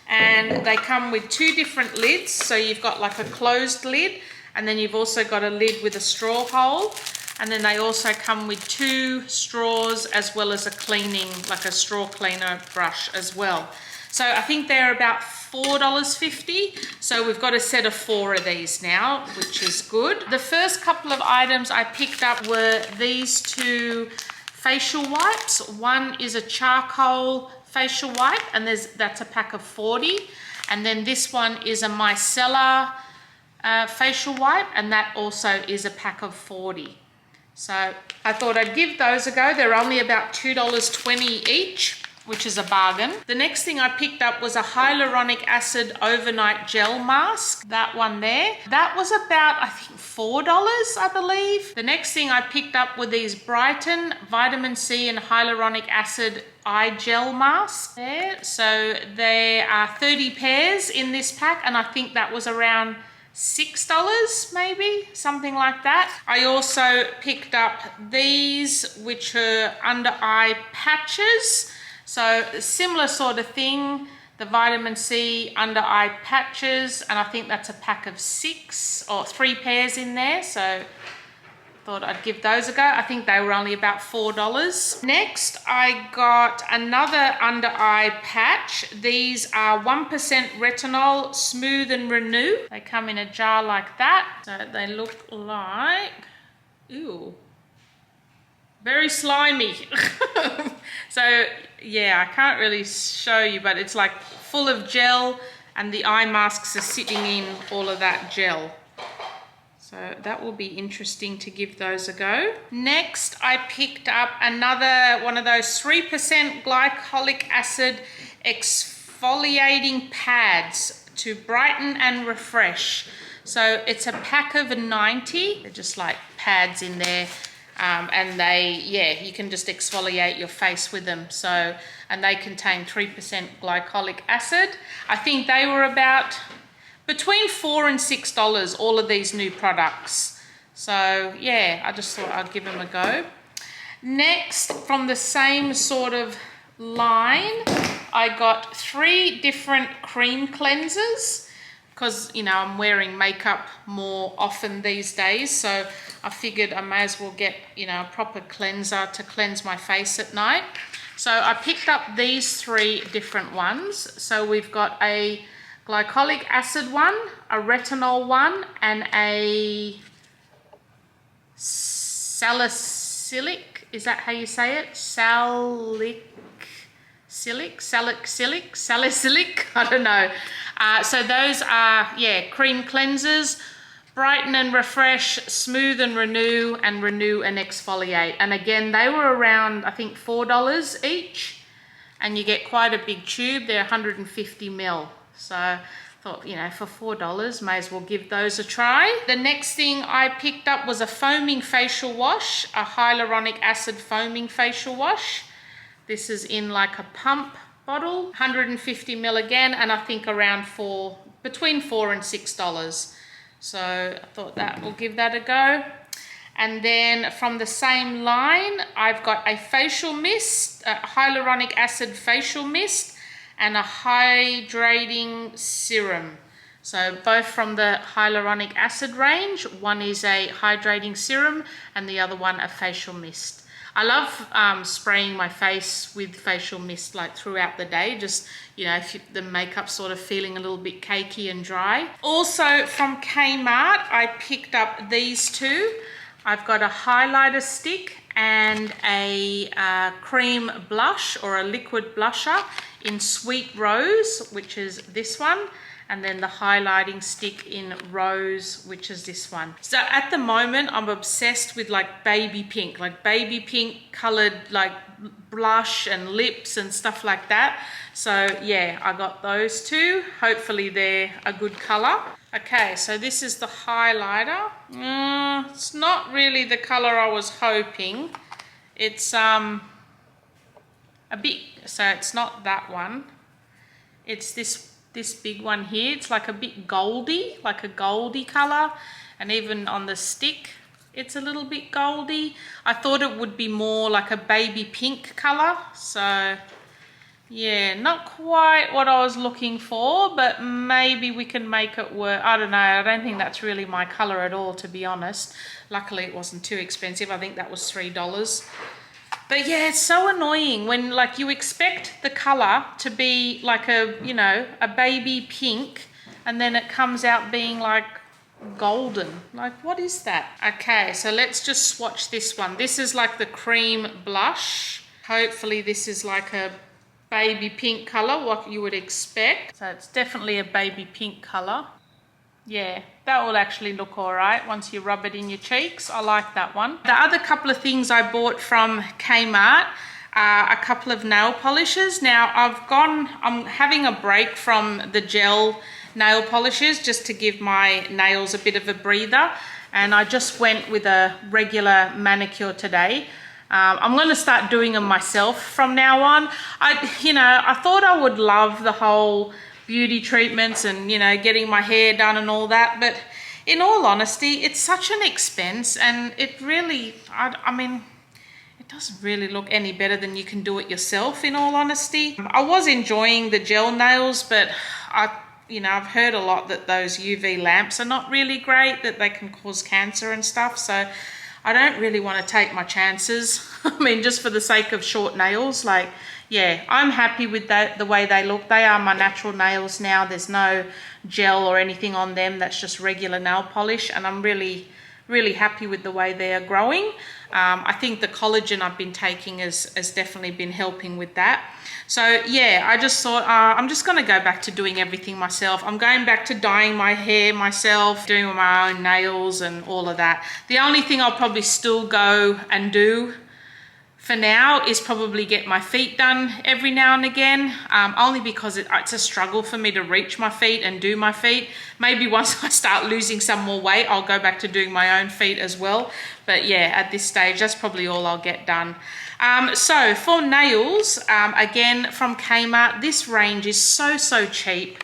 And they come with two different lids. So you've got like a closed lid, and then you've also got a lid with a straw hole. And then they also come with two straws as well as a cleaning, like a straw cleaner brush as well. So I think they're about $4.50. So we've got a set of 4 of these now, which is good. The first couple of items I picked up were these 2 facial wipes. One is a charcoal facial wipe, and that's a pack of 40. And then this one is a micellar facial wipe, and that also is a pack of 40. So I thought I'd give those a go. They're only about $2.20 each, which is a bargain. The next thing I picked up was a hyaluronic acid overnight gel mask. That one there. That was about, I think, $4, I believe. The next thing I picked up were these Brighton vitamin C and hyaluronic acid eye gel masks there. So there are 30 pairs in this pack, and I think that was around $6 maybe, something like that. I also picked up these, which are under eye patches. So similar sort of thing, the vitamin C under eye patches, and I think that's a pack of 6 or 3 pairs in there. So thought I'd give those a go. I think they were only about $4. Next, I got another under eye patch. These are 1% retinol, smooth and renew. They come in a jar like that. So they look like, ooh, very slimy. So yeah, I can't really show you, but it's like full of gel, and the eye masks are sitting in all of that gel. So that will be interesting to give those a go. Next, I picked up another one of those 3% glycolic acid exfoliating pads to brighten and refresh. So it's a pack of 90. They're just like pads in there. And they, yeah, you can just exfoliate your face with them. So, and they contain 3% glycolic acid. I think they were about between $4 and $6, all of these new products. So yeah, I just thought I'd give them a go. Next, from the same sort of line, I got 3 different cream cleansers because, you know, I'm wearing makeup more often these days. So I figured I may as well get, you know, a proper cleanser to cleanse my face at night. So I picked up these 3 different ones. So we've got a glycolic acid one, a retinol one, and a salicylic, is that how you say it? Salicylic, I don't know. So those are, yeah, cream cleansers, brighten and refresh, smooth and renew and exfoliate. And again, they were around, I think, $4 each, and you get quite a big tube. They're 150 ml. So thought, you know, for $4, may as well give those a try. The next thing I picked up was a foaming facial wash, a hyaluronic acid foaming facial wash. This is in like a pump bottle, 150 ml again, and I think around between $4 and $6. So I thought that we'll give that a go. And then from the same line, I've got a facial mist, a hyaluronic acid facial mist, and a hydrating serum. So both from the hyaluronic acid range. One is a hydrating serum and the other one a facial mist. I love spraying my face with facial mist like throughout the day, just, you know, if the makeup's sort of feeling a little bit cakey and dry. Also from Kmart, I picked up these two. I've got a highlighter stick and a cream blush or a liquid blusher in Sweet Rose, which is this one. And then the highlighting stick in Rose, which is this one. So at the moment, I'm obsessed with like baby pink colored like blush and lips and stuff like that. So yeah, I got those two. Hopefully they're a good color. Okay, so this is the highlighter. It's not really the color I was hoping. It's a bit, so it's not that one. It's this big one here. It's like a bit goldy, like a goldy color, and even on the stick it's a little bit goldy. I thought it would be more like a baby pink color, so yeah, not quite what I was looking for, but maybe we can make it work. I don't know, I don't think that's really my color at all, to be honest. Luckily it wasn't too expensive. I think that was $3. But yeah, it's so annoying when like you expect the color to be like a, you know, a baby pink, and then it comes out being like golden. Like, what is that? Okay, so let's just swatch this one. This is like the cream blush. Hopefully this is like a baby pink color, what you would expect. So it's definitely a baby pink color. Yeah, that will actually look all right once you rub it in your cheeks. I like that one. The other couple of things I bought from Kmart are a couple of nail polishes. Now I'm having a break from the gel nail polishes just to give my nails a bit of a breather. And I just went with a regular manicure today. I'm going to start doing them myself from now on. I thought I would love the whole beauty treatments and, you know, getting my hair done and all that, but in all honesty, it's such an expense, and it really, I mean, it doesn't really look any better than you can do it yourself, in all honesty. I was enjoying the gel nails, but I've heard a lot that those UV lamps are not really great, that they can cause cancer and stuff, so I don't really want to take my chances. I mean, just for the sake of short nails, like, yeah, I'm happy with that, the way they look. They are my natural nails now. There's no gel or anything on them. That's just regular nail polish, and I'm really, really happy with the way they are growing. I think the collagen I've been taking has definitely been helping with that. So yeah, I just thought I'm just going to go back to doing everything myself. I'm going back to dyeing my hair myself, doing my own nails and all of that. The only thing I'll probably still go and do for now is probably get my feet done every now and again, only because it's a struggle for me to reach my feet and do my feet. Maybe once I start losing some more weight, I'll go back to doing my own feet as well. But yeah, at this stage, that's probably all I'll get done. So for nails, again from Kmart, this range is so cheap.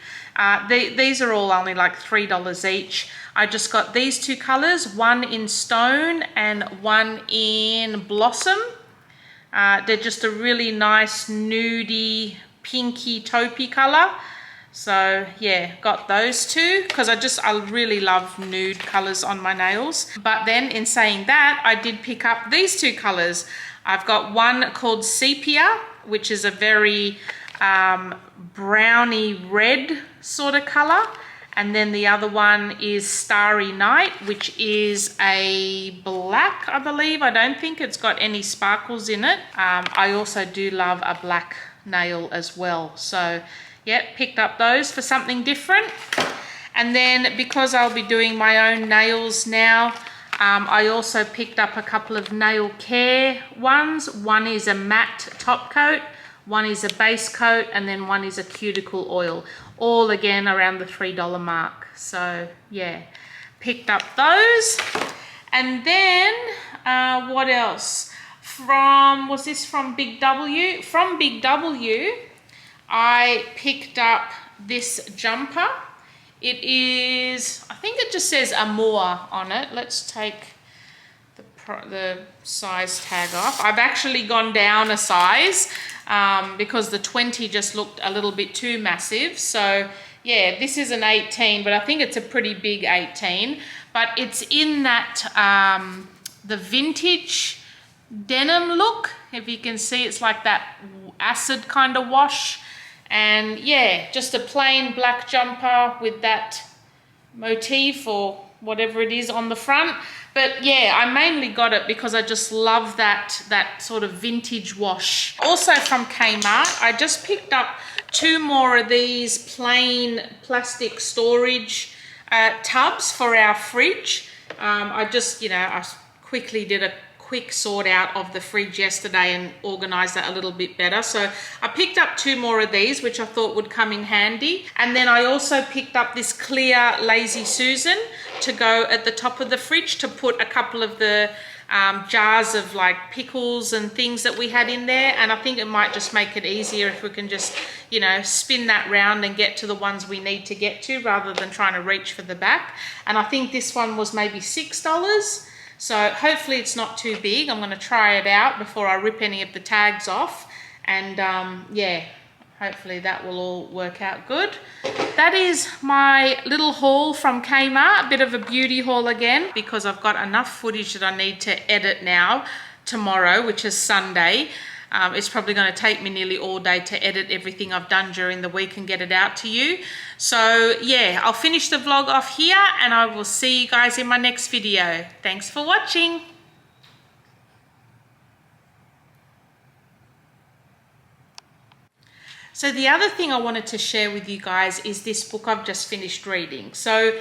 These are all only like $3 each. I just got these two colors, one in Stone and one in Blossom. They're just a really nice nudie, pinky, taupey color. So yeah, got those two because I really love nude colors on my nails. But then in saying that, I did pick up these two colors. I've got one called Sepia, which is a very browny red sort of color. And then the other one is Starry Night, which is a black, I believe. I don't think it's got any sparkles in it. I also do love a black nail as well. So yeah, picked up those for something different. And then because I'll be doing my own nails now, I also picked up a couple of nail care ones. One is a matte top coat. one is a base coat, and then one is a cuticle oil. All again around the $3 mark. So yeah, picked up those. And then what else? Was this from Big W? From Big W, I picked up this jumper. It is, I think it just says Amour on it. Let's take the size tag off. I've actually gone down a size because the 20 just looked a little bit too massive. So yeah, this is an 18, but I think it's a pretty big 18. But it's in that, the vintage denim look. If you can see, it's like that acid kind of wash. And yeah, just a plain black jumper with that motif or whatever it is on the front. But yeah, I mainly got it because I just love that sort of vintage wash. Also from Kmart, I just picked up 2 more of these plain plastic storage tubs for our fridge. I just, I quickly did a quick sort out of the fridge yesterday and organized that a little bit better. So I picked up 2 more of these, which I thought would come in handy. And then I also picked up this clear Lazy Susan to go at the top of the fridge to put a couple of the jars of like pickles and things that we had in there. And I think it might just make it easier if we can just, spin that round and get to the ones we need to get to rather than trying to reach for the back. And I think this one was maybe $6. So hopefully it's not too big. I'm going to try it out before I rip any of the tags off. And yeah, hopefully that will all work out good. That is my little haul from Kmart. A bit of a beauty haul again because I've got enough footage that I need to edit now tomorrow, which is Sunday. It's probably going to take me nearly all day to edit everything I've done during the week and get it out to you. So yeah, I'll finish the vlog off here and I will see you guys in my next video. Thanks for watching. So the other thing I wanted to share with you guys is this book I've just finished reading. So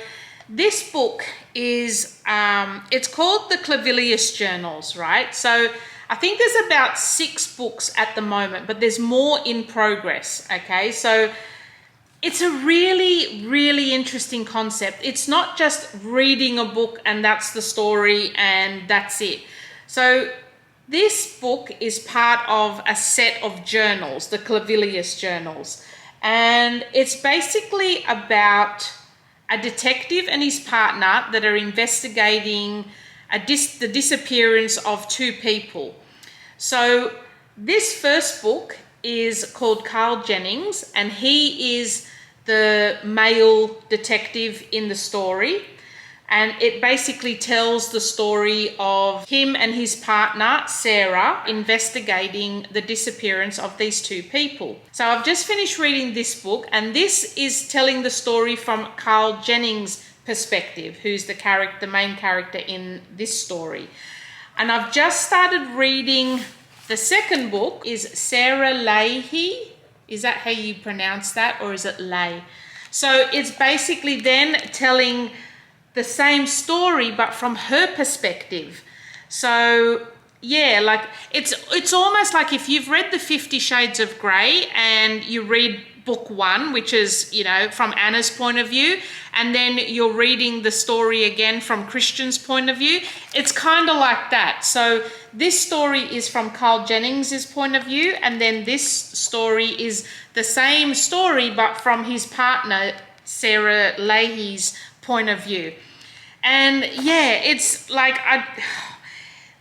this book is, it's called the Clivilius Journals, right? So I think there's about 6 books at the moment, but there's more in progress, okay? So it's a really, really interesting concept. It's not just reading a book and that's the story and that's it. So this book is part of a set of journals, the Clivilius Journals. And it's basically about a detective and his partner that are investigating the disappearance of 2 people. So this first book is called Carl Jennings, and he is the male detective in the story. And it basically tells the story of him and his partner, Sarah, investigating the disappearance of these 2 people. So I've just finished reading this book, and this is telling the story from Carl Jennings' perspective, who's the main character in this story. And I've just started reading the second book, is Sarah Leahy. Is that how you pronounce that, or is it Lay? So it's basically then telling the same story but from her perspective. So yeah, like it's almost like if you've read the 50 Shades of Grey and you read book 1, which is, from Anna's point of view, and then you're reading the story again from Christian's point of view, it's kind of like that. So this story is from Carl Jennings' point of view, and then this story is the same story but from his partner Sarah Leahy's point of view. And yeah, it's like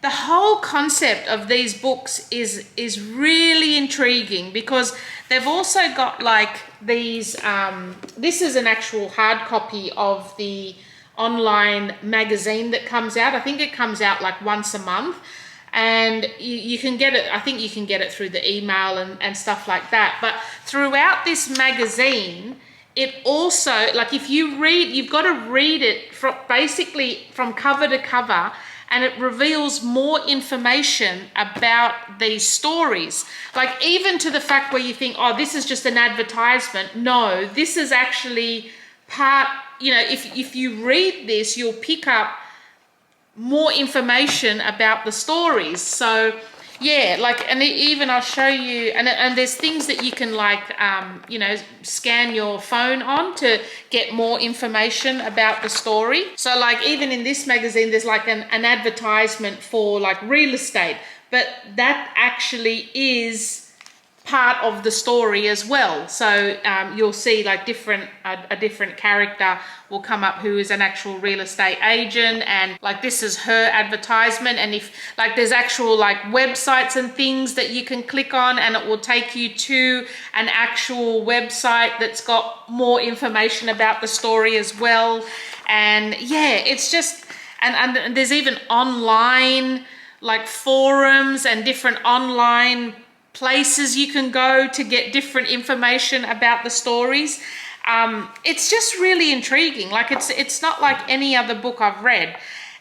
the whole concept of these books is really intriguing because they've also got like these, this is an actual hard copy of the online magazine that comes out. I think it comes out like once a month, and you can get it, I think you can get it through the email and stuff like that. But throughout this magazine, it also, like if you read, you've got to read it basically from cover to cover, and it reveals more information about these stories. Like even to the fact where you think, oh, this is just an advertisement. No, this is actually part, if you read this, you'll pick up more information about the stories. So Yeah, like, and even I'll show you, and there's things that you can like, you know, scan your phone on to get more information about the story. So like even in this magazine, there's like an advertisement for like real estate, but that actually is part of the story as well. So you'll see like a different character will come up who is an actual real estate agent, and like this is her advertisement, and if like there's actual like websites and things that you can click on, and it will take you to an actual website that's got more information about the story as well. And yeah, it's just, and there's even online like forums and different online places you can go to get different information about the stories. It's just really intriguing. Like it's not like any other book I've read.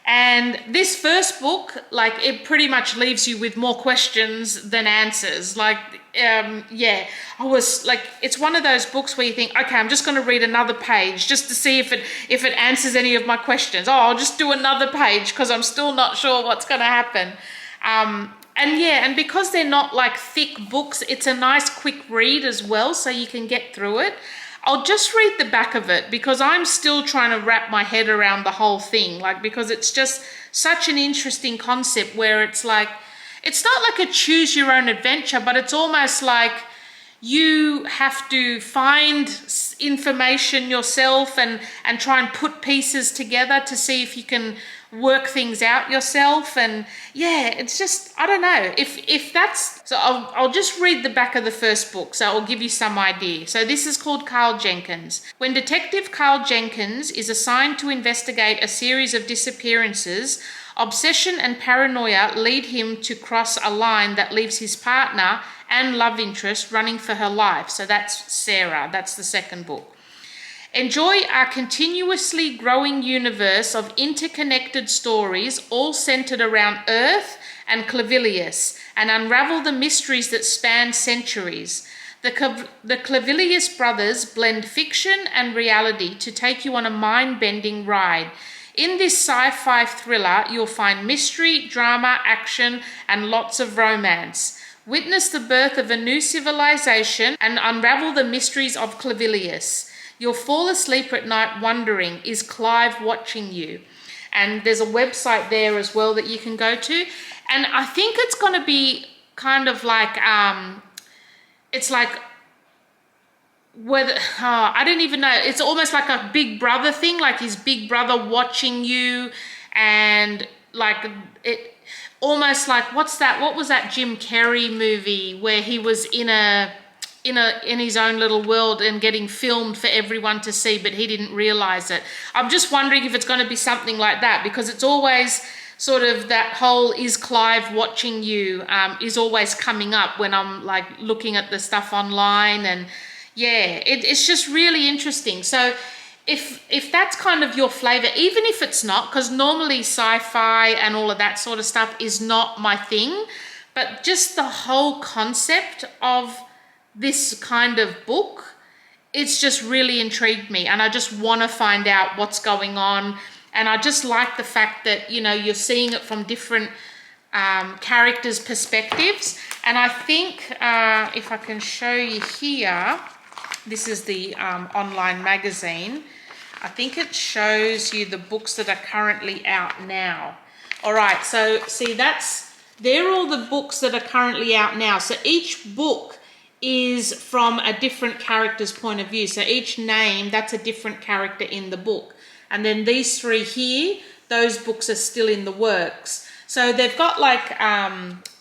And this first book, like it pretty much leaves you with more questions than answers. Like, yeah, I was like, it's one of those books where you think, okay, I'm just going to read another page just to see if it answers any of my questions. Oh, I'll just do another page because I'm still not sure what's going to happen. And yeah, and because they're not like thick books, it's a nice quick read as well, so you can get through it. I'll just read the back of it because I'm still trying to wrap my head around the whole thing, like because it's just such an interesting concept where it's like, it's not like a choose your own adventure, but it's almost like you have to find information yourself and try and put pieces together to see if you can work things out yourself. And yeah, it's just, I don't know if that's, so I'll just read the back of the first book, so I'll give you some idea. So this is called Carl Jenkins. When Detective Carl Jenkins is assigned to investigate a series of disappearances, obsession and paranoia lead him to cross a line that leaves his partner and love interest running for her life. So that's Sarah, that's the second book. Enjoy our continuously growing universe of interconnected stories, all centered around Earth and Clivilius, and unravel the mysteries that span centuries. The Clivilius brothers blend fiction and reality to take you on a mind-bending ride. In this sci-fi thriller, you'll find mystery, drama, action, and lots of romance. Witness the birth of a new civilization and unravel the mysteries of Clivilius. You'll fall asleep at night wondering, is Clive watching you? And there's a website there as well that you can go to. And I think it's going to be kind of like, it's like, whether, I don't even know. It's almost like a Big Brother thing, like his big brother watching you, and like it, almost like, what was that Jim Carrey movie where he was in his own little world and getting filmed for everyone to see, but he didn't realize it. I'm just wondering if it's going to be something like that, because it's always sort of that whole is Clive watching you is always coming up when I'm like looking at the stuff online. And yeah, it's just really interesting. So if that's kind of your flavor, even if it's not, because normally sci-fi and all of that sort of stuff is not my thing, but just the whole concept of this kind of book, it's just really intrigued me, and I just want to find out what's going on. And I just like the fact that, you know, you're seeing it from different characters' perspectives. And I think if I can show you here, this is the online magazine. I think it shows you the books that are currently out now. All right, so see, they're all the books that are currently out now. So each book is from a different character's point of view. So each name, that's a different character in the book. And then these three here, those books are still in the works. So they've got like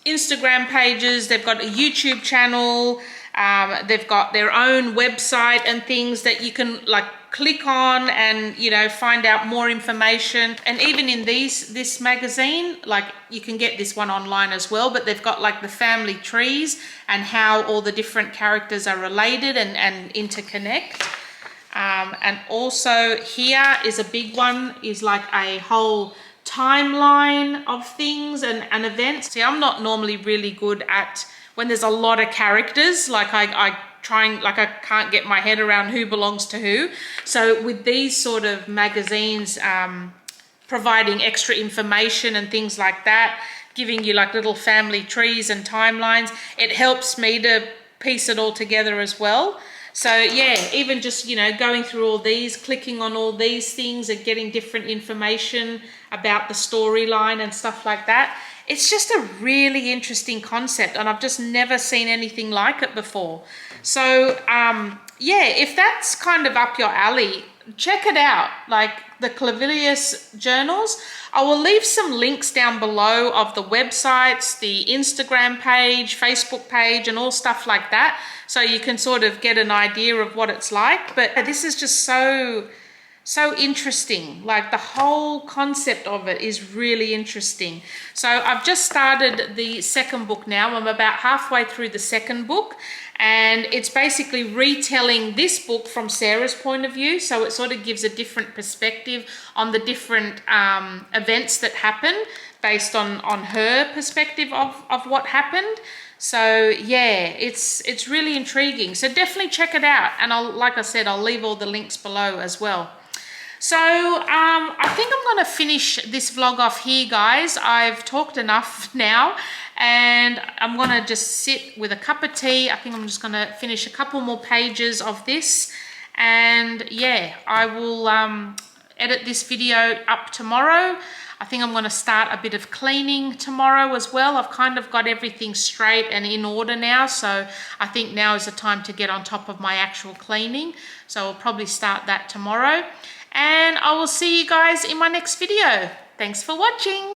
Instagram pages, they've got a YouTube channel, they've got their own website and things that you can like click on and, you know, find out more information. And even in this magazine, like you can get this one online as well, but they've got like the family trees and how all the different characters are related and interconnect. And also here is a big one, is like a whole timeline of things and events. See, I'm not normally really good at when there's a lot of characters, like I can't get my head around who belongs to who. So with these sort of magazines providing extra information and things like that, giving you like little family trees and timelines. It helps me to piece it all together as well. So yeah, even just, you know, going through all these, clicking on all these things and getting different information about the storyline and stuff like that. It's just a really interesting concept, and I've just never seen anything like it before. So yeah, if that's kind of up your alley, check it out, like the Clivilius journals. I will leave some links down below of the websites, the Instagram page, Facebook page, and all stuff like that, so you can sort of get an idea of what it's like. But this is just so interesting. Like the whole concept of it is really interesting. So I've just started the second book now. I'm about halfway through the second book, and it's basically retelling this book from Sarah's point of view. So it sort of gives a different perspective on the different events that happen based on her perspective of what happened. So yeah, it's really intriguing. So definitely check it out. And like I said, I'll leave all the links below as well. So I think I'm going to finish this vlog off here, guys. I've talked enough now, and I'm going to just sit with a cup of tea. I think I'm just going to finish a couple more pages of this, and yeah, I will edit this video up tomorrow. I think I'm going to start a bit of cleaning tomorrow as well. I've kind of got everything straight and in order now, so I think now is the time to get on top of my actual cleaning. So I'll probably start that tomorrow. And I will see you guys in my next video. Thanks for watching.